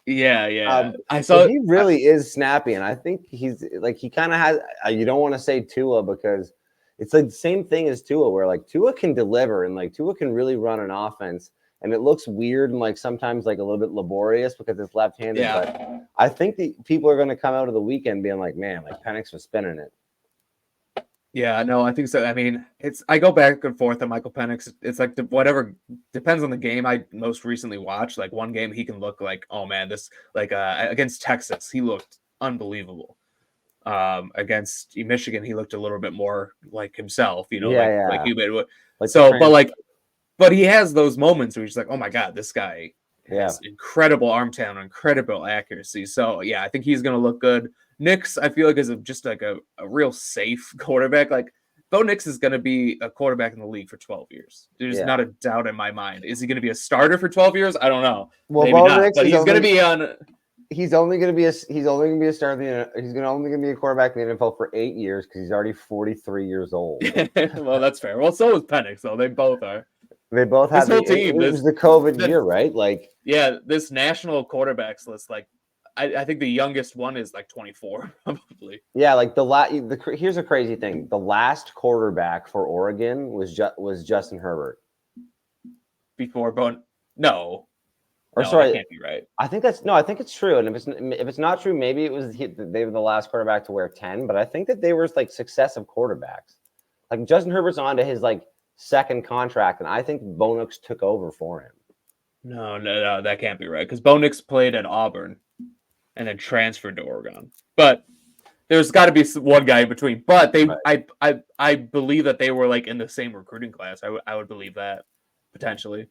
Yeah. I saw he really is snappy, and I think he's like he kind of has. You don't want to say Tua because it's like the same thing as Tua, where like Tua can deliver and like Tua can really run an offense, and it looks weird and like sometimes like a little bit laborious because it's left-handed. Yeah. But I think the people are going to come out of the weekend being like, man, like Penix was spinning it. Yeah, no, I think so. I mean, I go back and forth on Michael Penix. It's like whatever depends on the game I most recently watched. Like one game he can look like, oh man, this like against Texas, he looked unbelievable. Against Michigan, he looked a little bit more like himself, but he has those moments where he's like, oh my god, this guy has incredible arm talent, incredible accuracy. So yeah, I think he's gonna look good. Nix, I feel like is just like a real safe quarterback. Like Bo Nix is going to be a quarterback in the league for 12 years. There's not a doubt in my mind. Is he going to be a starter for 12 years? I don't know. Well, maybe not. But he's going to be on. He's only going to be a starter. He's only going to be a quarterback in the NFL for 8 years because he's already 43 years old. Well, that's fair. Well, so is Penix, though. They both are. They both have the whole team. It was the COVID year, right? Like, yeah, this national quarterbacks list, like. I think the youngest one is like 24, probably. Yeah, like here's a crazy thing. The last quarterback for Oregon was Justin Herbert. Before no, sorry, that can't be right. I think it's true. And if it's not true, maybe it was they were the last quarterback to wear 10. But I think that they were like successive quarterbacks. Like Justin Herbert's on to his like second contract, and I think Bo Nix took over for him. No, that can't be right because Bo Nix played at Auburn. And then transferred to Oregon. But there's got to be one guy in between. But Right. I believe that they were like in the same recruiting class. I would believe that potentially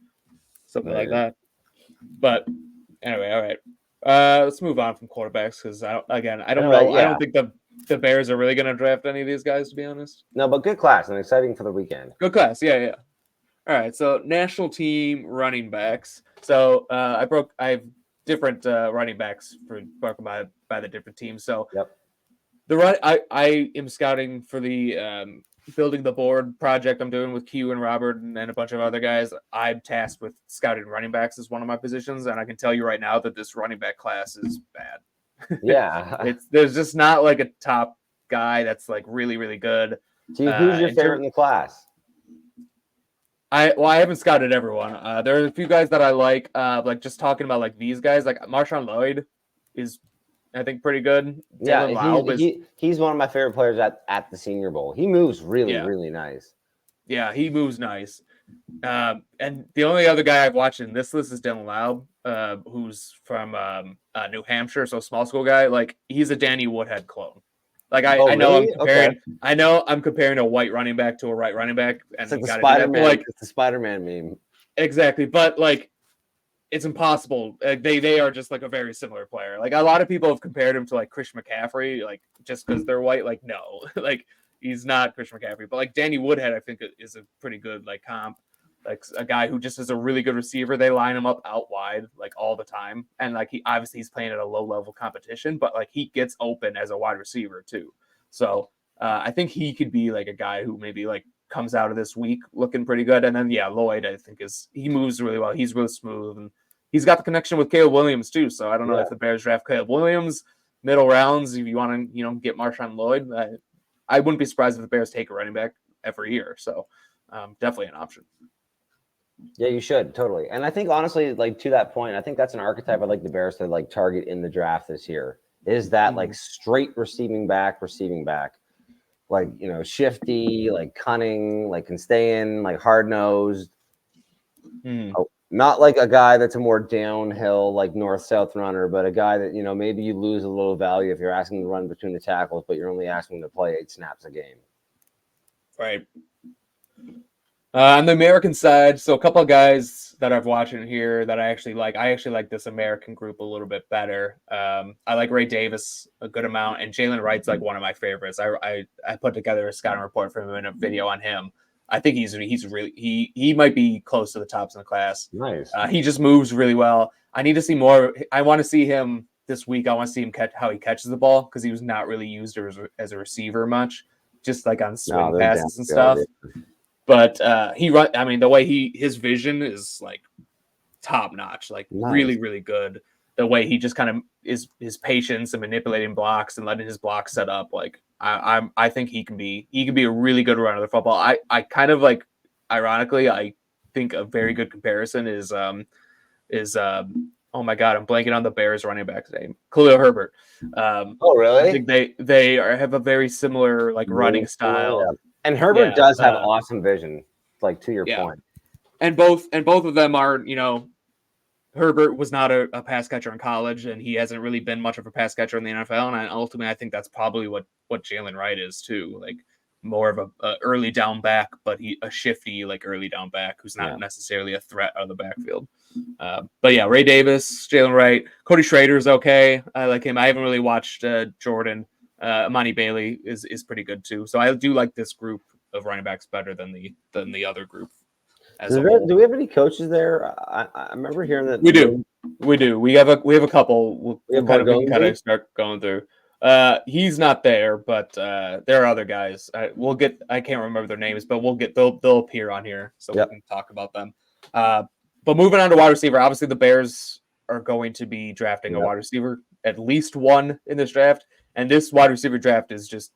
something like that. But anyway, all right. Let's move on from quarterbacks because I don't Anyway, know. I yeah. don't think the Bears are really going to draft any of these guys, to be honest. No, but good class and exciting for the weekend. Good class, yeah. All right, so national team running backs. So I have different running backs for broken by the different teams. So Yep. I am scouting for the building the board project I'm doing with Q and Robert and a bunch of other guys. I'm tasked with scouting running backs as one of my positions, and I can tell you right now that this running back class is bad. Yeah. There's just not like a top guy that's like really really good. Who's your favorite in the class? I haven't scouted everyone. There are a few guys that I like just talking about like these guys. Like Marshawn Lloyd is, I think, pretty good. Yeah, Jalen Laub he's one of my favorite players at the Senior Bowl. He moves really, yeah, really nice. yeah, he moves nice. And the only other guy I've watched in this list is Dylan Laub, who's from New Hampshire, so small school guy. Like he's a Danny Woodhead clone. Like I know really? I'm comparing Okay. I know I'm comparing a white running back to a right running back, and It's like you the got to do that. But, like it's the Spider-Man meme. exactly, but like it's impossible. They are just like a very similar player. Like a lot of people have compared him to like Chris McCaffrey, like just because they're white. Like no, like he's not Chris McCaffrey. But like Danny Woodhead, I think is a pretty good like comp. Like a guy who just is a really good receiver. They line him up out wide like all the time, and like he's playing at a low level competition, but like he gets open as a wide receiver too. So I think he could be like a guy who maybe like comes out of this week looking pretty good. And then yeah, Lloyd I think he moves really well. He's really smooth and he's got the connection with Caleb Williams too. So I don't know if the Bears draft Caleb Williams middle rounds. If you want to, get Marshawn Lloyd, I wouldn't be surprised if the Bears take a running back every year. So definitely an option. Yeah, you should totally. And I think honestly, like to that point, I think that's an archetype I'd like the Bears to like target in the draft this year. Is that like straight receiving back, like shifty, like cunning, like can stay in, like hard nosed. Oh, not like a guy that's a more downhill, like north-south runner, but a guy that, maybe you lose a little value if you're asking to run between the tackles, but you're only asking to play 8 snaps a game. Right. On the American side, so a couple of guys that I've watched in here that I actually like. I actually like this American group a little bit better. I like Ray Davis a good amount, and Jalen Wright's like one of my favorites. I put together a scouting report for him and a video on him. I think he's really he might be close to the tops in the class. Nice. He just moves really well. I need to see more. I want to see him this week. I want to see him how he catches the ball because he was not really used as a receiver much, just like on swing passes and stuff. But the way his vision is like top notch, like really, really good. The way he just kind of his patience and manipulating blocks and letting his blocks set up. Like I think he can be a really good runner of the football. I kind of like, ironically, I think a very good comparison is oh my God, I'm blanking on the Bears running back's name, Khalil Herbert. Oh really? I think they have a very similar like running style. Yeah. And Herbert does have awesome vision, like to your point. And both of them are, Herbert was not a pass catcher in college, and he hasn't really been much of a pass catcher in the NFL. And ultimately, I think that's probably what Jalen Wright is too, like more of a early down back, but a shifty like early down back who's not necessarily a threat out of the backfield. But yeah, Ray Davis, Jalen Wright, Cody Schrader's okay. I like him. I haven't really watched Jordan. Amani Bailey is pretty good too. So I do like this group of running backs better than the other group. Do we have any coaches there? I remember hearing that we do. We have a couple. We'll kind of start going through. He's not there, but there are other guys. I can't remember their names, but they'll appear on here, so we can talk about them. But moving on to wide receiver, obviously the Bears are going to be drafting a wide receiver, at least one in this draft. And this wide receiver draft is just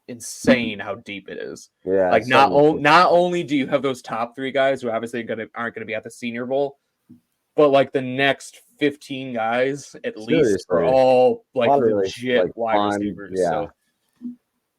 insane how deep it is. Yeah. Like not only do you have those top 3 guys who obviously aren't going to be at the Senior Bowl, but like the next 15 guys at least are all like legit wide receivers. Yeah.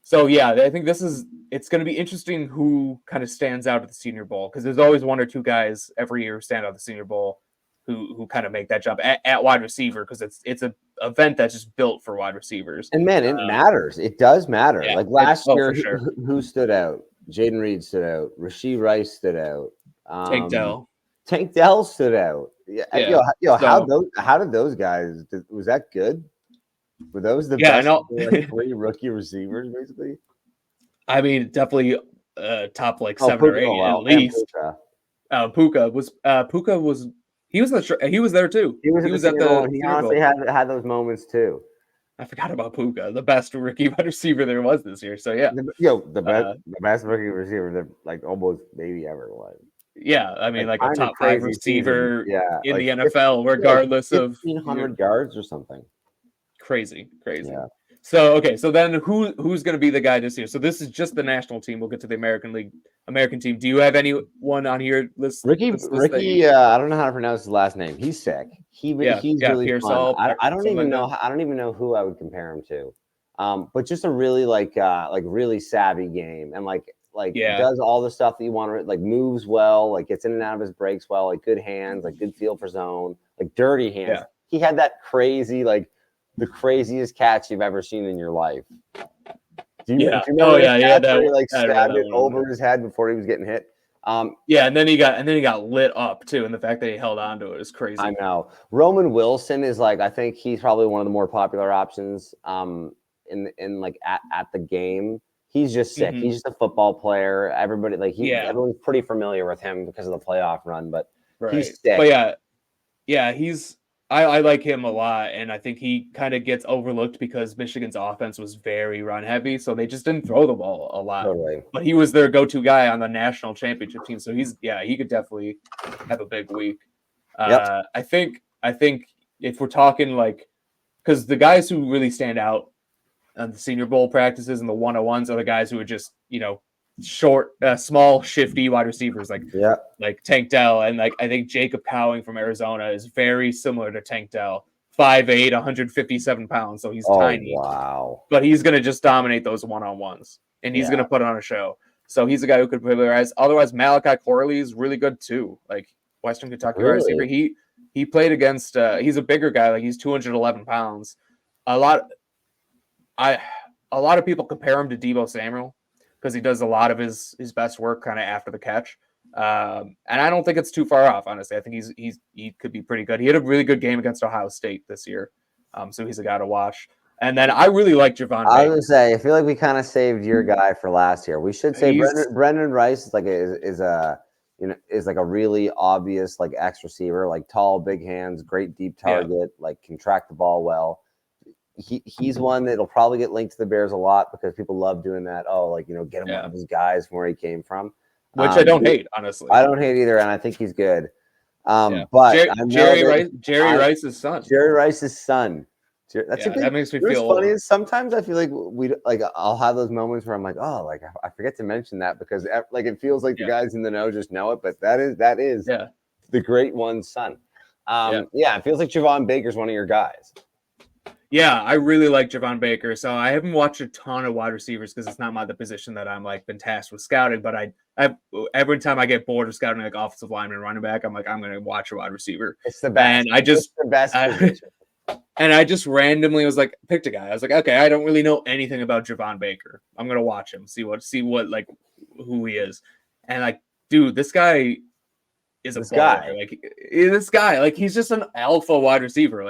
So yeah, I think it's going to be interesting who kind of stands out at the Senior Bowl, because there's always 1 or 2 guys every year who stand out at the Senior Bowl who kind of make that jump at wide receiver, because it's event that's just built for wide receivers. And man, it matters. It does matter. Yeah, like last year, for sure. who stood out? Jaden Reed stood out. Rashee Rice stood out. Tank Dell stood out. Yeah. How did those guys? Was that good? Were those the best like 3 rookie receivers, basically? I mean, definitely top like 7 or 8 at least. Puka was he was there too. He was at the he honestly had those moments too. I forgot about Puka, the best rookie wide receiver there was this year. So yeah, the best rookie receiver that like almost maybe ever was. Yeah, I mean, like a top 5 receiver in the NFL, regardless of 1,500 yards or something. Crazy. Yeah. So okay, so then who's going to be the guy this year? So this is just the national team. We'll get to the American team. Do you have anyone on here? Ricky. I don't know how to pronounce his last name. He's sick. He's really fun. I don't even know who I would compare him to. But just a really like really savvy game and does all the stuff that you want to like moves well, like gets in and out of his breaks well, like good hands, like good feel for zone, like dirty hands. Yeah. He had that crazy the craziest catch you've ever seen in your life. Do you remember that he stabbed it over his head before he was getting hit? And then he got lit up too, and the fact that he held on to it is crazy. I know. Roman Wilson is I think he's probably one of the more popular options in at the game. He's just sick. Mm-hmm. He's just a football player. Everybody everyone's pretty familiar with him because of the playoff run, but he's sick. But I like him a lot, and I think he kind of gets overlooked because Michigan's offense was very run heavy, so they just didn't throw the ball a lot. Totally. But he was their go-to guy on the national championship team, so he could definitely have a big week. Yep. I think if we're talking because the guys who really stand out on the Senior Bowl practices and the 101s are the guys who are just short, small, shifty wide receivers like Tank Dell, and I think Jacob Cowing from Arizona is very similar to Tank Dell, 5'8", 157 pounds, so he's tiny. Wow! But he's gonna just dominate those one-on-ones, and he's gonna put on a show. So he's a guy who could popularize. Otherwise, Malachi Corley is really good too. Like Western Kentucky wide receiver. He played against. He's a bigger guy. He's 211 pounds. A lot of people compare him to Deebo Samuel, because he does a lot of his best work kind of after the catch. And I don't think it's too far off, honestly. I think he could be pretty good. He had a really good game against Ohio State this year. So he's a guy to watch. And then I really like Javon Baker. I was going to say, I feel like we kind of saved your guy for last year. We should say Brendan Rice is a really obvious X receiver, tall, big hands, great deep target, can track the ball well. He's one that'll probably get linked to the Bears a lot because people love doing that. Get him one of his guys from where he came from. Which I don't hate, honestly. I don't hate either, and I think he's good. But Jerry Rice's son. Jerry Rice's son. That makes me feel funny. Is sometimes I feel like I'll have those moments where I'm I forget to mention that because it feels like the guys in the know just know it, but that is the great one's son. It feels like Javon Baker's one of your guys. Yeah, I really like Javon Baker. So I haven't watched a ton of wide receivers because it's not the position that I'm been tasked with scouting. But I every time I get bored of scouting offensive lineman, running back, I'm going to watch a wide receiver. It's the best. And it's the best position. And I just randomly was picked a guy. I was okay, I don't really know anything about Javon Baker. I'm going to watch him, see what who he is. And dude, this guy is a baller. This guy, he's just an alpha wide receiver.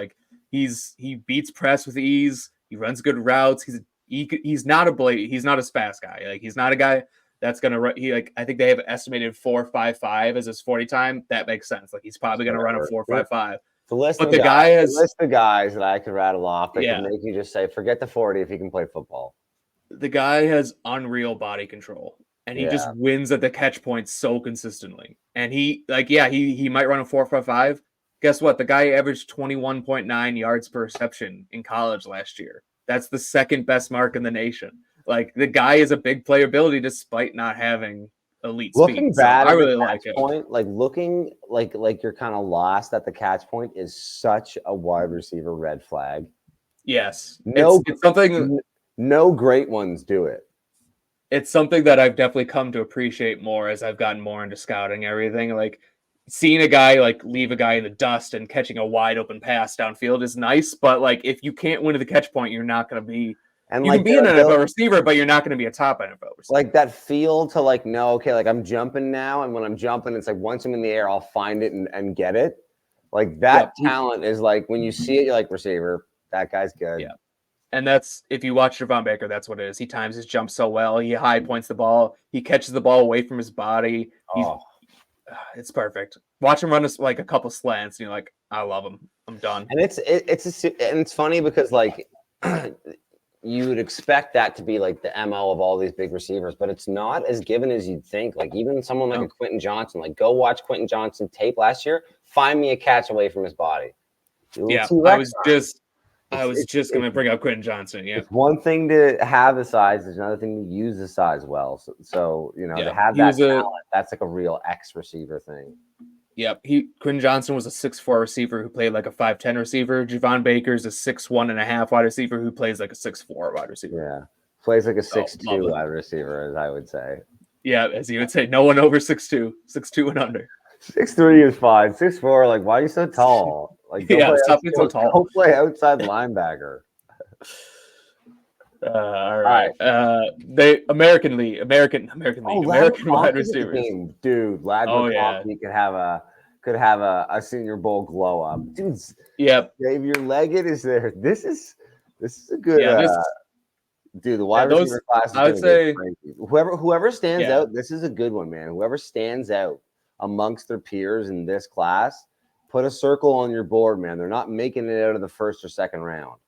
He beats press with ease. He runs good routes. He's not a spaz guy. He's not a guy that's gonna run. I think they have estimated 4.55 as his 40 time. That makes sense. He's probably gonna run a 4.55. The list of guys that I could rattle off that can make you just say, forget the 40 if he can play football. The guy has unreal body control, and he just wins at the catch point so consistently. And he might run a 4.55. Guess what? The guy averaged 21.9 yards per reception in college last year. That's the second best mark in the nation. The guy is a big playability despite not having elite speed. Looking bad I really like it. Looking like you're kind of lost at the catch point is such a wide receiver red flag. Yes. It's something. No great ones do it. It's something that I've definitely come to appreciate more as I've gotten more into scouting and everything. seeing a guy like leave a guy in the dust and catching a wide open pass downfield is nice, but like if you can't win at the catch point, you're not going to be. And you like can be an NFL receiver, but you're not going to be a top NFL receiver. Like that feel to like know, okay, like I'm jumping now, and when I'm jumping, it's like once I'm in the air, I'll find it and get it. Like that talent is like when you see it, you're like receiver, that guy's good. Yeah. And that's, if you watch Javon Baker, that's what it is. He times his jump so well. He high points the ball. He catches the ball away from his body. It's perfect. Watch him run like a couple slants, and you're like, I love him. I'm done. And it's funny because like you would expect that to be like the MO of all these big receivers, but it's not as given as you'd think. Like even someone like a Quentin Johnson, like go watch Quentin Johnson tape last year. Find me a catch away from his body. Yeah, I was just going to bring up Quentin Johnson. Yeah, it's one thing to have the size; it's another thing to use the size well. So you know, to have that talent, that's like a real X receiver thing. Yep, Quentin Johnson was a 6'4" receiver who played like a 5'10" receiver. Javon Baker is a 6'1.5" wide receiver who plays like a 6'4" wide receiver. Yeah, plays like a 6'2" wide receiver, as I would say. Yeah, as you would say, no one over 6'2", 6'2" and under. 6'3" is fine. 6'4", like why are you so tall? Like stop being so tall. Go play outside linebacker. All right. The American wide receivers. Dude, Lad McConkey could have a Senior Bowl glow up. Dude, Xavier Leggett is there. This is a good dude, the wide receiver class is I would say crazy. Whoever stands out, this is a good one, man. Whoever stands out amongst their peers in this class, put a circle on your board, man. They're not making it out of the first or second round.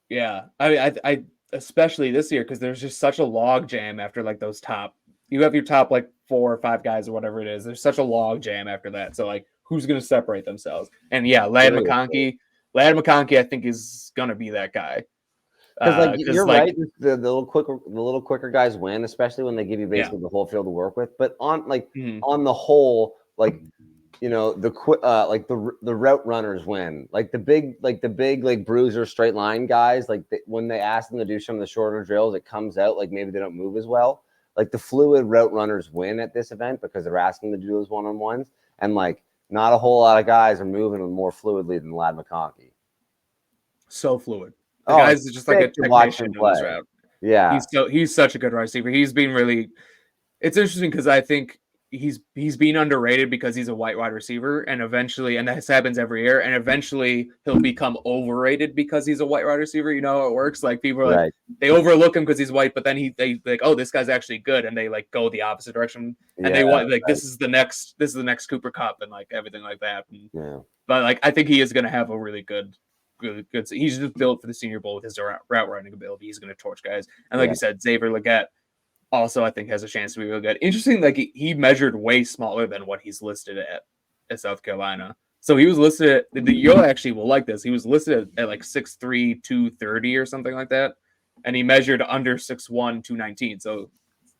Yeah. I especially this year, because there's just such a log jam after like those top. You have your top like 4 or 5 guys or whatever it is. There's such a log jam after that. So like, who's going to separate themselves? And Lad McConkey, I think is going to be that guy. Because you're right, the little quicker guys win, especially when they give you basically the whole field to work with. But on on the whole, like you know the route runners win. Like the big bruiser straight line guys. Like when they ask them to do some of the shorter drills, it comes out like maybe they don't move as well. Like the fluid route runners win at this event because they're asking them to do those 1-on-1s, and like not a whole lot of guys are moving more fluidly than Lad McConkey. So fluid. The guy's just like a technician in this route. Yeah, he's such a good receiver. He's been really. It's interesting because I think he's being underrated because he's a white wide receiver, and this happens every year, and eventually he'll become overrated because he's a white wide receiver. You know how it works. Like people are like they overlook him because he's white, but then they like, oh, this guy's actually good, and they like go the opposite direction, and they want like this is the next Cooper Kupp and like everything like that. But like I think he is going to have a really good. He's just built for the Senior Bowl with his route running ability. He's going to torch guys, and like you said, Xavier Leggett also I think has a chance to be really good. Interesting, like he measured way smaller than what he's listed at South Carolina. So he was listed at you actually will like this. He was listed at like 6'3", 230 or something like that, and he measured under 6'1", 219. So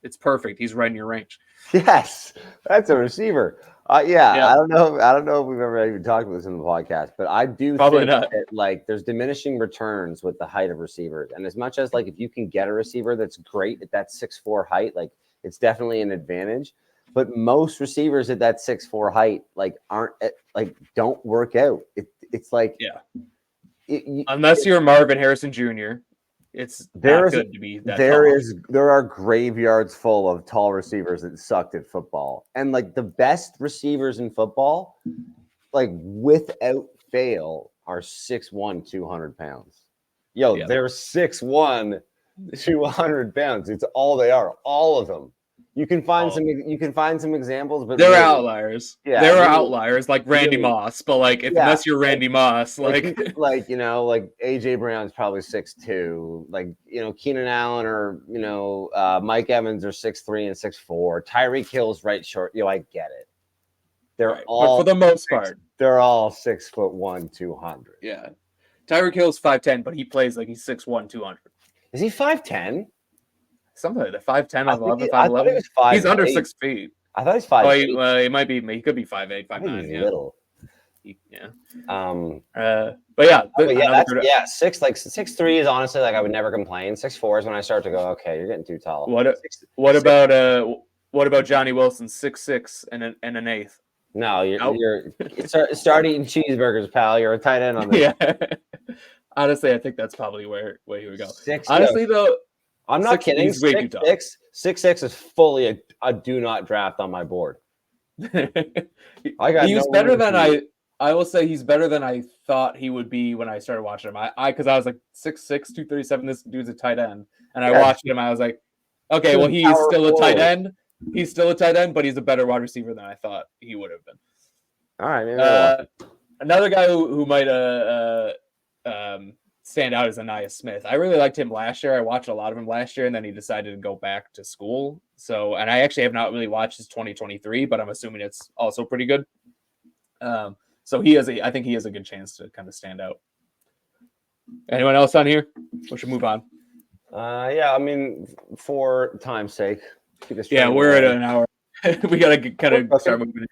it's perfect. He's right in your range. Yes, that's a receiver. I don't know if we've ever even talked about this in the podcast, but I do probably think not. that, like there's diminishing returns with the height of receivers, and as much as like if you can get a receiver that's great at that 6'4" height, like it's definitely an advantage. But most receivers at that 6'4" height like aren't like don't work out. It's like unless you're Marvin Harrison Jr. It's not good to be that tall. There are graveyards full of tall receivers that sucked at football. And like the best receivers in football, like without fail, are 6'1", 200 pounds. They're 6'1", 200 pounds. It's all they are. All of them. You can find some examples, but there are outliers. Yeah, there are outliers like Randy Moss, but like unless you're Randy Moss, like AJ Brown's probably 6'2", like Keenan Allen or Mike Evans are 6'3" and 6'4". Tyreek Hill's right short. I get it. They're all, but for the most part, they're all 6'1", 200. Yeah, Tyreek Hill's 5'10", but he plays like he's 6'1", 200. Is he 5'10"? Something like that. 5'10", 11, 5'11". He's under 6 feet. I thought he's 5'8". Well, he might be. He could be 5'8", 5'9". He's little. Yeah. But 6'3" is honestly like I would never complain. 6'4" is when I start to go, okay, you're getting too tall. What about Johnny Wilson, 6'6" and an eighth? No, Nope. start eating cheeseburgers, pal. You're a tight end on this. Yeah. Honestly, I think that's probably where he would go. Six. Honestly, though, I'm not kidding. He's way too tall. 6'6" is fully a do not draft on my board. He was better than I will say he's better than I thought he would be when I started watching him. Because I was like 6'6", 237. This dude's a tight end, and I watched him. I was like, okay, well, he's still a tight end. He's still a tight end, but he's a better wide receiver than I thought he would have been. All right, another guy who might stand out is Anaya Smith. I really liked him last year. I watched a lot of him last year, and then he decided to go back to school. So, and I actually have not really watched his 2023, but I'm assuming it's also pretty good. So I think he has a good chance to kind of stand out. Anyone else on here? We should move on. Yeah, I mean, for time's sake. Yeah, we're at an hour. We got to kind of start moving.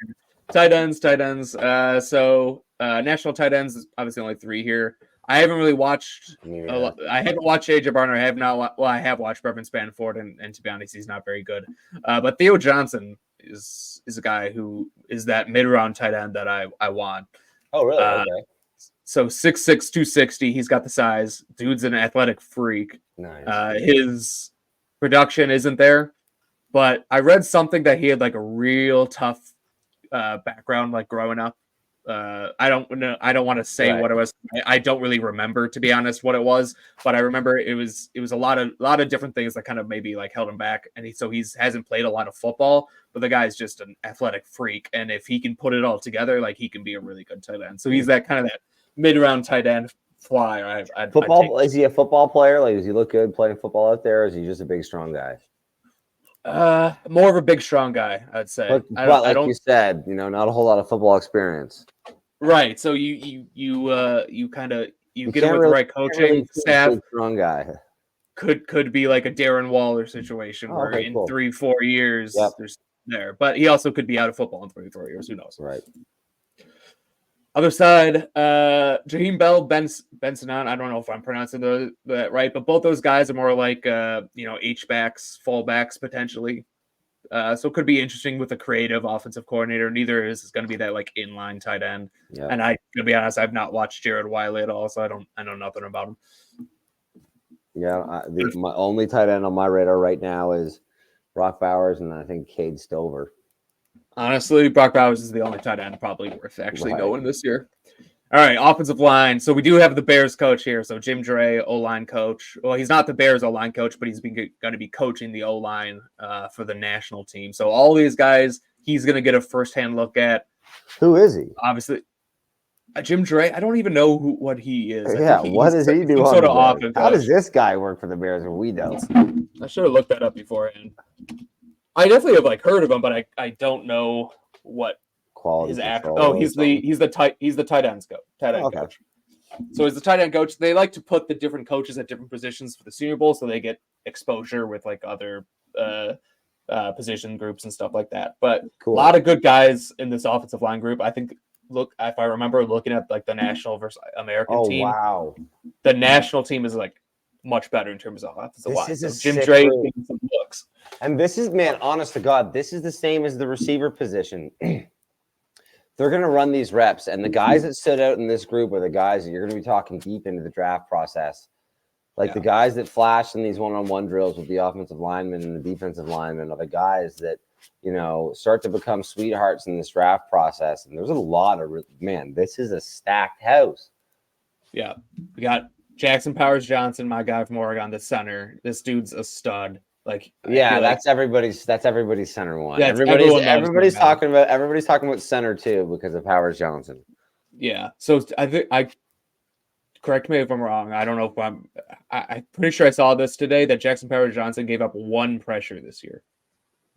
Tight ends. So national tight ends is obviously only 3 here. I haven't really watched. I haven't watched AJ Barner. I have not. Well, I have watched Brevin Spanford, and to be honest, he's not very good. But Theo Johnson is a guy who is that mid-round tight end that I want. Oh, really? Okay. So 6'6", 260. He's got the size. Dude's an athletic freak. Nice. His production isn't there, but I read something that he had like a real tough background, like growing up. I don't know. I don't want to say what it was. I don't really remember, to be honest, what it was. But I remember it was a lot of different things that kind of maybe like held him back. And he hasn't played a lot of football, but the guy's just an athletic freak. And if he can put it all together, like he can be a really good tight end. So he's that kind of that mid-round tight end flyer. Is he a football player? Like, does he look good playing football out there? Or is he just a big, strong guy? More of a big, strong guy, I'd say. But like you said, not a whole lot of football experience. Right. So you get him with the right coaching staff. Strong guy could be like a Darren Waller situation where in 3-4 years there's there, but he also could be out of football in 3-4 years. Who knows? Right. Other side, Jaheim Bell, Benson. I don't know if I'm pronouncing that right, but both those guys are more like H-backs, fullbacks potentially. So it could be interesting with a creative offensive coordinator. Neither is going to be that like inline tight end. Yeah. And to be honest, I've not watched Jared Wiley at all, so I know nothing about him. Yeah, my only tight end on my radar right now is Brock Bowers, and I think Cade Stover. Honestly, Brock Bowers is the only tight end probably worth actually going this year. All right, offensive line. So we do have the Bears coach here. So Jim Dre, O-line coach. Well, he's not the Bears O-line coach, but he's going to be coaching the O-line for the national team. So all these guys, he's going to get a firsthand look at. Who is he? Obviously, Jim Dre. I don't even know what he is. Yeah, what does he do? Sort of offense. How does this guy work for the Bears and we don't? I should have looked that up beforehand. I definitely have heard of him, but I don't know what quality. He's the tight ends coach. Coach. So he's the tight end coach. They like to put the different coaches at different positions for the Senior Bowl, so they get exposure with like other position groups and stuff like that. But a lot of good guys in this offensive line group. I think. Look, if I remember looking at like the national versus American team. Wow. The national team is like much better in terms of offensive line. So Jim Dre getting some looks. And this is, man, honest to God, this is the same as the receiver position. They're going to run these reps, and the guys that stood out in this group are the guys that you're going to be talking deep into the draft process. Like the guys that flashed in these one-on-one drills with the offensive linemen and the defensive linemen are the guys that, start to become sweethearts in this draft process. And there's a lot of, this is a stacked house. Yeah. We got Jackson Powers Johnson, my guy from Oregon, the center. This dude's a stud. That's everybody's center one. Yeah, everybody's talking about center too because of Powers Johnson. Yeah. So I correct me if I'm wrong. I don't know if I'm pretty sure I saw this today that Jackson Powers Johnson gave up 1 pressure this year.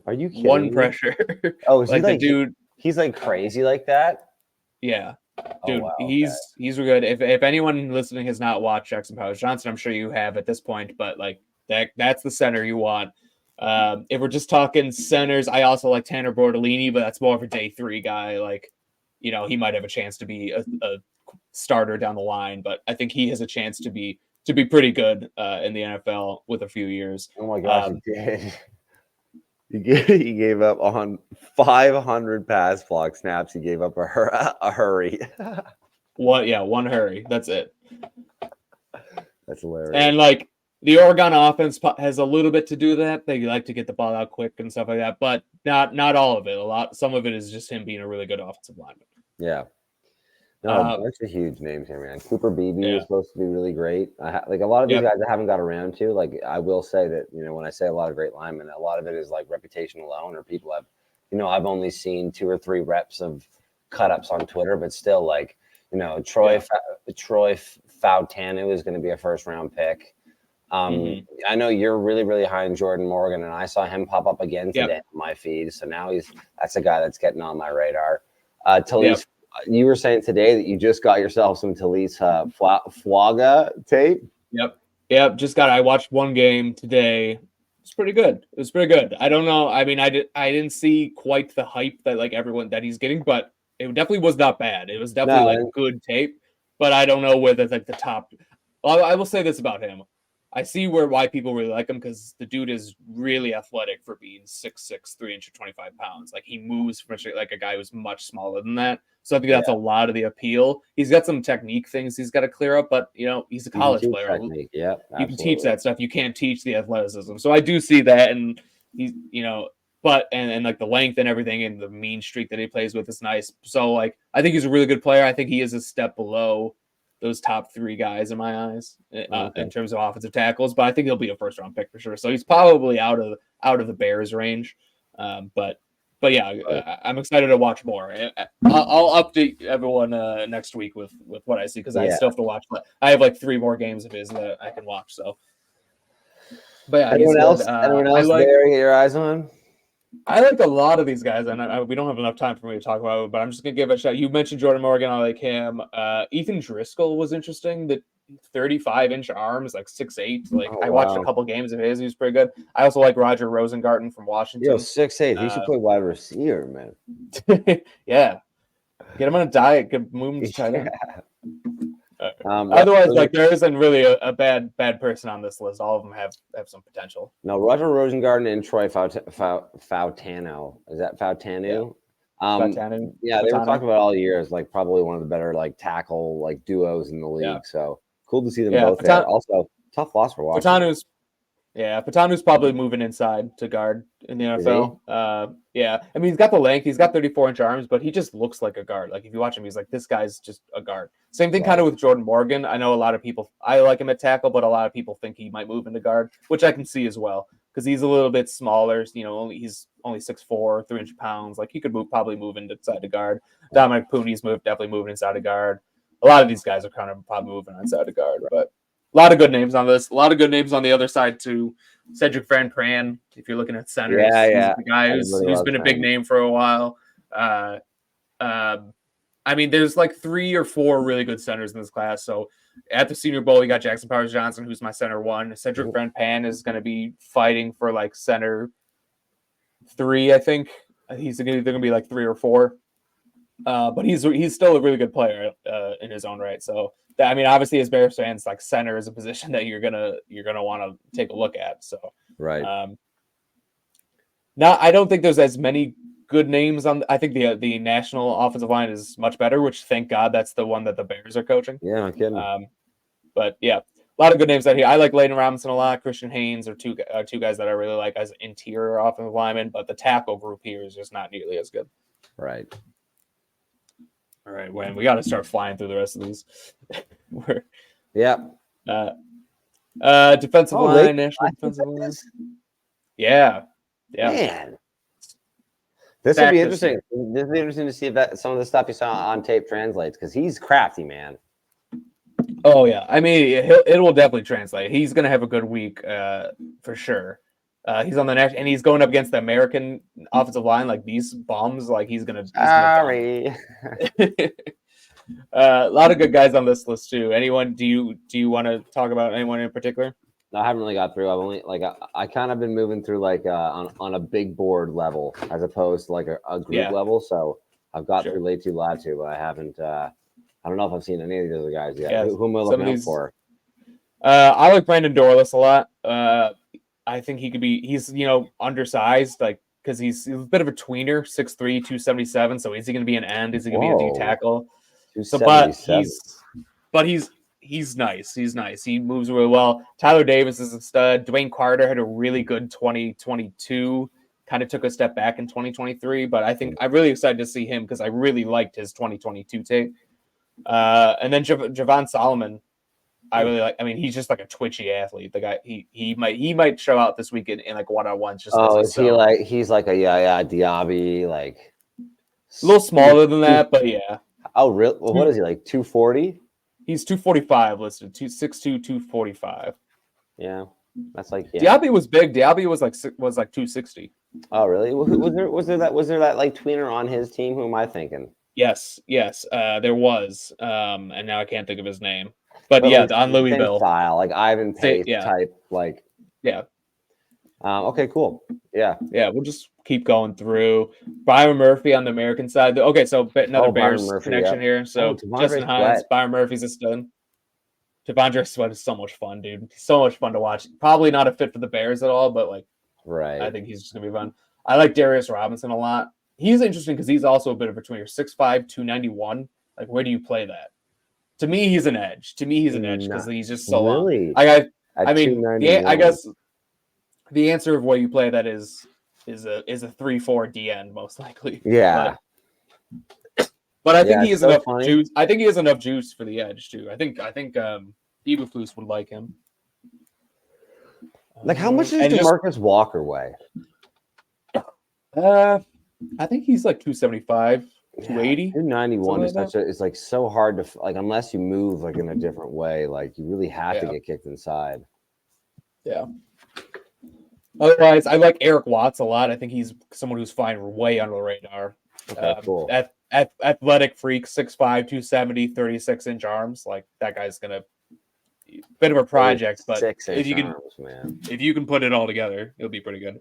Are you kidding? 1 pressure. Oh, is the dude? He's like crazy like that. Yeah, dude, he's good. If anyone listening has not watched Jackson Powers Johnson, I'm sure you have at this point. But that's the center you want. If we're just talking centers, I also like Tanner Bortolini, but that's more of a day 3 guy. He might have a chance to be a starter down the line, but I think he has a chance to be pretty good in the NFL with a few years. Oh my gosh, he did. He gave up on 500 pass block snaps. He gave up a hurry. What? Yeah, one hurry. That's it. That's hilarious. And like the Oregon offense has a little bit to do with that. They like to get the ball out quick and stuff like that, but not all of it. Some of it is just him being a really good offensive lineman. Yeah. No, a bunch of huge names here, man. Cooper Beebe was supposed to be really great. Like a lot of these guys I haven't got around to. Like I will say that, when I say a lot of great linemen, a lot of it is like reputation alone, or people have, I've only seen 2 or 3 reps of cut ups on Twitter, but still, like, Troy Fautanu is going to be a first round pick. I know you're really, really high in Jordan Morgan, and I saw him pop up again today on my feed. So now that's a guy that's getting on my radar. Talise, you were saying today that you just got yourself some Talise Fuaga tape. Yep. I watched one game today. It's pretty good. It was pretty good. I don't know. I mean, I didn't see quite the hype that like everyone that he's getting, but it definitely was not bad. It was definitely like good tape, but I don't know whether it's like the top. Well, I will say this about him. I see why people really like him, because the dude is really athletic for being 6'6", 325 pounds. Like he moves like a guy who's much smaller than that. So I think that's a lot of the appeal. He's got some technique things he's got to clear up, but he's a college player. Yeah, you can teach that stuff. You can't teach the athleticism. So I do see that, and he's but and like the length and everything, and the mean streak that he plays with is nice. So like I think he's a really good player. I think he is a step below those top 3 guys in my eyes in terms of offensive tackles, but I think he'll be a first round pick for sure. So he's probably out of the Bears range. But yeah, I'm excited to watch more. I'll update everyone next week with what I see, because I still have to watch. I have like 3 more games of his that I can watch. So, but yeah, anyone else there get your eyes on? I like a lot of these guys, and we don't have enough time for me to talk about it, but I'm just going to give it a shot. You mentioned Jordan Morgan. I like him. Ethan Driscoll was interesting. The 35-inch arms, like 6'8". Like I watched a couple games of his. He was pretty good. I also like Roger Rosengarten from Washington. 6'8". He should play wide receiver, man. Yeah. Get him on a diet. Move him to tight end. Otherwise, like there isn't really a bad person on this list. All of them have some potential. No, Roger Rosengarten and Troy Fautanu. Is that Fautanu? Fautanu. Yeah, they were talking about all year as like probably one of the better like tackle like duos in the league. Yeah. So cool to see them both there. Also, tough loss for Washington. Fatanu's probably moving inside to guard in the NFL. Yeah. I mean, he's got the length. He's got 34-inch arms, but he just looks like a guard. Like, if you watch him, he's like, this guy's just a guard. Same thing kind of with Jordan Morgan. I know a lot of people, I like him at tackle, but a lot of people think he might move into guard, which I can see as well, because he's a little bit smaller. He's only 6'4", 300 pounds. Like, he could probably move inside to guard. Dominic Pooney's definitely moving inside to guard. A lot of these guys are kind of probably moving inside to guard, but a lot of good names on this. A lot of good names on the other side too. Cedric Van Pran, if you're looking at centers, he's the guy who's been a big name for a while. I mean, there's like 3 or 4 really good centers in this class. So at the Senior Bowl, you got Jackson Powers Johnson, who's my center 1. Cedric Van Pran is going to be fighting for like center 3, I think. He's either going to be like 3 or 4. But he's still a really good player in his own right. So I mean, obviously, as Bears fans, like center is a position that you're gonna want to take a look at. So right. Now I don't think there's as many good names on. I think the national offensive line is much better, which thank God that's the one that the Bears are coaching. Yeah, I'm kidding. But yeah, a lot of good names out here. I like Layden Robinson a lot. Christian Haynes are two guys that I really like as interior offensive linemen. But the tackle group here is just not nearly as good. Right. All right, Wayne, we got to start flying through the rest of these. Defensive line, national defensive line. Yeah. Man, this would be interesting. This would be interesting to see if some of the stuff you saw on tape translates, because he's crafty, man. Oh yeah, I mean, it will definitely translate. He's gonna have a good week, for sure. He's on the next, and he's going up against the American offensive line, like these bums. Like he's gonna. Sorry. A lot of good guys on this list too. Anyone? Do you want to talk about anyone in particular? No, I haven't really got through. I've only I kind of been moving through like on a big board level as opposed to like a group level. So I've got through Latu Latu, but I haven't. I don't know if I've seen any of the other guys yet. Who am I looking out for? I like Brandon Dorless a lot. I think he could be. He's undersized, like because he's a bit of a tweener, 6'3", 277. So is he going to be an end? Is he going to be a D Whoa, tackle? So, 277. but he's nice. He's nice. He moves really well. Tyler Davis is a stud. Dwayne Carter had a really good 2022. Kind of took a step back in 2023, but I think I'm really excited to see him because I really liked his 2022 tape. And then Javon Solomon, I really like. I mean, he's just like a twitchy athlete. The guy, he might show out this weekend in like one-on-ones. Just is he like he's like a Diaby, like a little smaller than that, but yeah. Oh, really? Well, what is he like? 240? He's 245 listed. 6'2", 245. Yeah, that's like Diaby was big. Diaby was like 260. Oh, really? Was there that like tweener on his team? Who am I thinking? Yes. There was. And now I can't think of his name. But yeah, like, on Louisville style, like Ivan Pace type, like yeah. Okay, cool. Yeah. We'll just keep going through. Byron Murphy on the American side. Okay, so another Bears connection here. So Justin Hines, Byron Murphy's a stud. T'Vondre Sweat is so much fun, dude. He's so much fun to watch. Probably not a fit for the Bears at all, but like, right. I think he's just gonna be fun. I like Darius Robinson a lot. He's interesting because he's also a bit of a tweener. 6'5", 291. Like, where do you play that? To me, he's an edge. Because he's just so long. I mean, I guess the answer of where you play that is a 3-4 D end most likely. Yeah. But I think he has enough juice. I think he has enough juice for the edge too. I think Eberflus would like him. Like, how much does DeMarcus Walker weigh? I think he's like 275. 280, 291 is it's like so hard to like unless you move like in a different way, like you really have to get kicked inside. Yeah. Otherwise, I like Eric Watts a lot. I think he's someone who's flying way under the radar. Okay, cool. Athletic freak, 6'5", 270, 36-inch arms. Like that guy's gonna bit of a project, but if you can put it all together, it'll be pretty good.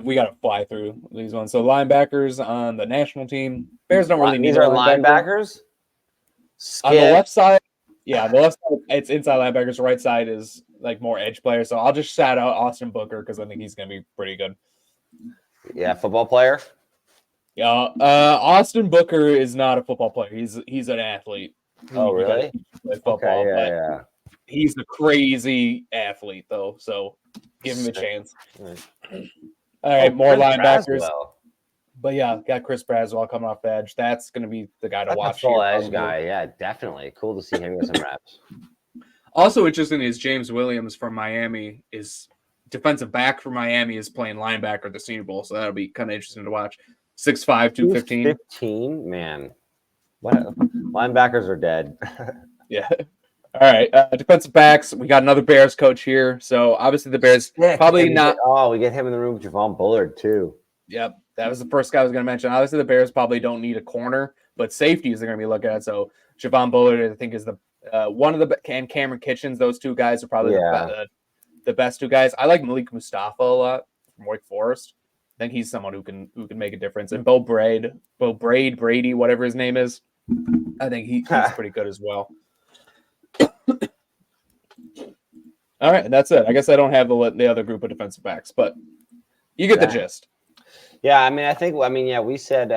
We got to fly through these ones. So linebackers on the national team. Bears don't really need these are linebackers. On the left side, the left side it's inside linebackers. The right side is like more edge players. So I'll just shout out Austin Booker because I think he's going to be pretty good. Yeah, football player. Yeah, Austin Booker is not a football player. He's an athlete. Oh, really? Football, yeah. He's a crazy athlete though. So give him a chance. All right, more linebackers. Braswell. But yeah, got Chris Braswell coming off the edge. That's going to be the guy to watch. Full edge guy, yeah, definitely. Cool to see him get some reps. Also interesting is James Williams from Miami is defensive back for Miami is playing linebacker at the Senior Bowl, so that'll be kind of interesting to watch. 6'5", 215. 215, man. What? Linebackers are dead. Yeah. All right, defensive backs. We got another Bears coach here, so obviously the Bears probably not. We get him in the room with Javon Bullard too. Yep, that was the first guy I was going to mention. Obviously, the Bears probably don't need a corner, but safeties they're going to be looking at. So Javon Bullard, I think, is the one of the and Cameron Kitchens. Those two guys are probably the best two guys. I like Malik Mustafa a lot from Wake Forest. I think he's someone who can make a difference. And Bo Brady, whatever his name is, I think he's pretty good as well. All right, that's it. I guess I don't have the other group of defensive backs, but you get the gist. Yeah, I mean, we said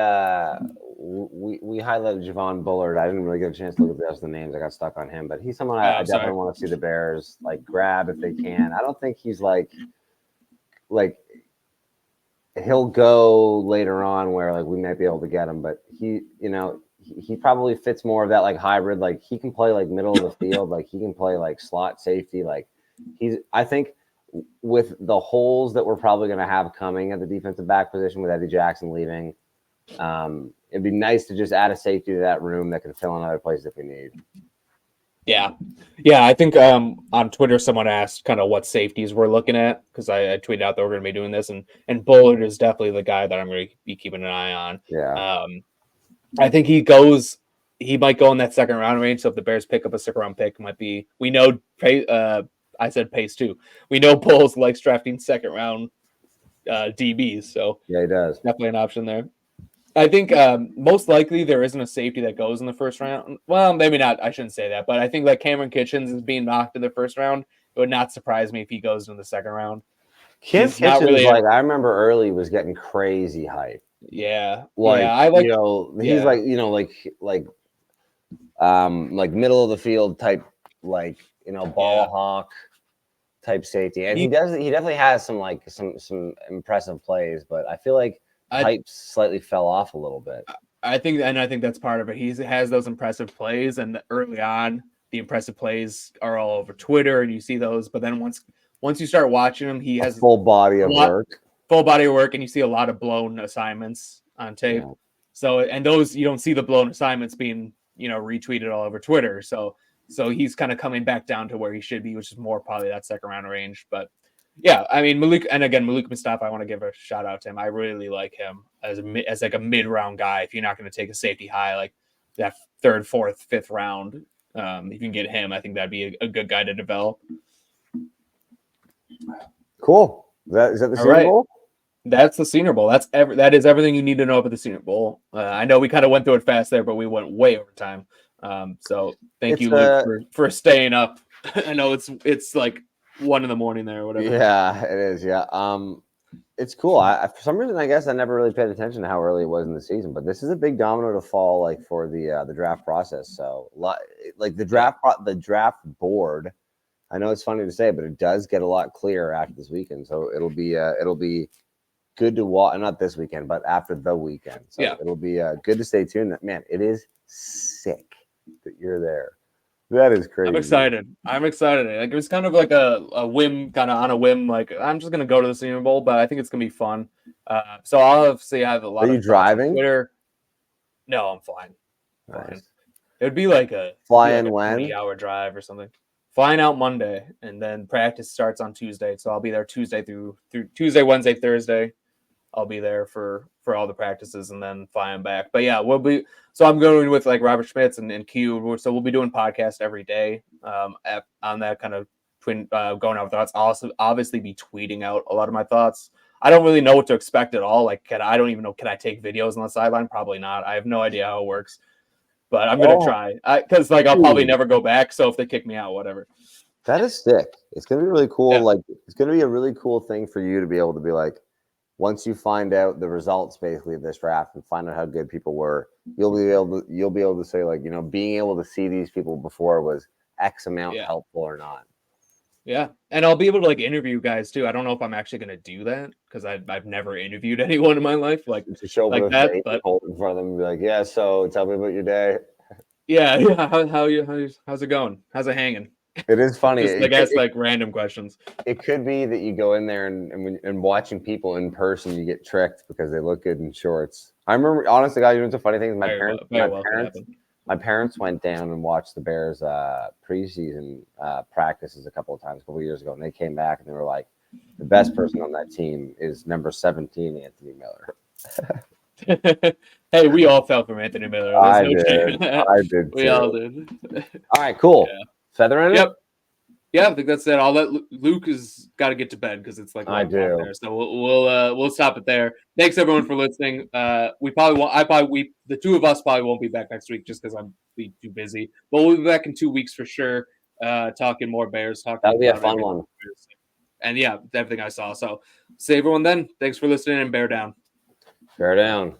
we highlighted Javon Bullard. I didn't really get a chance to look at the rest of the names. I got stuck on him, but he's someone I definitely want to see the Bears like grab if they can. I don't think he's like he'll go later on where like we might be able to get him, but he probably fits more of that like hybrid. Like he can play like middle of the field, like he can play like slot safety. Like I think with the holes that we're probably going to have coming at the defensive back position with Eddie Jackson leaving, it'd be nice to just add a safety to that room that can fill in other places if we need. Yeah. I think on Twitter someone asked kind of what safeties we're looking at because I tweeted out that we're going to be doing this, and Bullard is definitely the guy that I'm going to be keeping an eye on. Yeah. I think he might go in that second round range. So if the Bears pick up a second round pick, we know I said Pace too. We know Bulls likes drafting second round DBs, so yeah, he does. Definitely an option there. I think most likely there isn't a safety that goes in the first round. Well, maybe not. I shouldn't say that, but I think like Cameron Kitchens is being knocked in the first round. would not surprise me if he goes in the second round. Cam He's not Kitchens, really like I remember early, was getting crazy hype. Yeah. Like Yeah. I like he's like like middle of the field type, like ball hawk type safety, and he definitely has some impressive plays, but I feel like hype slightly fell off a little bit. I think that's part of it. He has those impressive plays, and early on, the impressive plays are all over Twitter, and you see those. But then once you start watching him, he has a full body of work, and you see a lot of blown assignments on tape. Yeah. So, and those you don't see the blown assignments being retweeted all over Twitter. So he's kind of coming back down to where he should be, which is more probably that second round range. But yeah, I mean Malik Mustafa, I want to give a shout out to him. I really like him as like a mid round guy. If you're not going to take a safety high, like that third, fourth, fifth round, if you can get him, I think that'd be a good guy to develop. Cool. Is that the Senior Bowl? That's the Senior Bowl. That is everything you need to know about the Senior Bowl. I know we kind of went through it fast there, but we went way over time. So thank you, Luke, for staying up. I know it's like 1 a.m. there or whatever. Yeah, it is. Yeah. It's cool. For some reason, I guess I never really paid attention to how early it was in the season, but this is a big domino to fall, like for the draft process. So, like the draft board. I know it's funny to say, but it does get a lot clearer after this weekend. So it'll be good to watch. Not this weekend, but after the weekend. So it'll be good to stay tuned. Man, it is sick that you're there. That is crazy. I'm excited. Like it was kind of like a whim, kind of on a whim. Like I'm just gonna go to the Senior Bowl, but I think it's gonna be fun. So I'll obviously have a lot. Are you driving? Twitter. No, I'm flying. Nice. It would be like a 20-hour drive or something. Flying out Monday, and then practice starts on Tuesday. So I'll be there Tuesday through Tuesday, Wednesday, Thursday. I'll be there for all the practices and then flying back. But yeah, I'm going with like Robert Schmitz and Q. So we'll be doing podcasts every day on that kind of going out with thoughts. I'll also obviously be tweeting out a lot of my thoughts. I don't really know what to expect at all. Like, I don't even know, can I take videos on the sideline? Probably not. I have no idea how it works. But I'm going to try because I'll probably never go back. So if they kick me out, whatever. That is sick. It's going to be really cool. Yeah. Like it's going to be a really cool thing for you to be able to be like, once you find out the results basically of this draft and find out how good people were, you'll be able to say like, being able to see these people before was X amount helpful or not. Yeah. And I'll be able to like interview guys too. I don't know if I'm actually going to do that because I've never interviewed anyone in my life like to show like that. But hold in front of them and be like, yeah, so tell me about your day. Yeah. How's it going? How's it hanging? It is funny. Just ask like random questions. It could be that you go in there and watching people in person, you get tricked because they look good in shorts. I remember, honestly, guys, doing some funny things. My parents went down and watched the Bears preseason practices a couple of years ago, and they came back and they were like, the best person on that team is number 17, Anthony Miller. Hey, we all fell from Anthony Miller. I did. We all did. All right, cool. Yeah. Feather in it? Yeah, I think that's it. I'll let Luke has got to get to bed because it's like I do. There. So we'll stop it there. Thanks everyone for listening. We probably won't. The two of us probably won't be back next week just because I'm too busy. But we'll be back in 2 weeks for sure. Talking more Bears. That'll be a fun one. And yeah, everything I saw. So see everyone then. Thanks for listening and bear down. Bear down.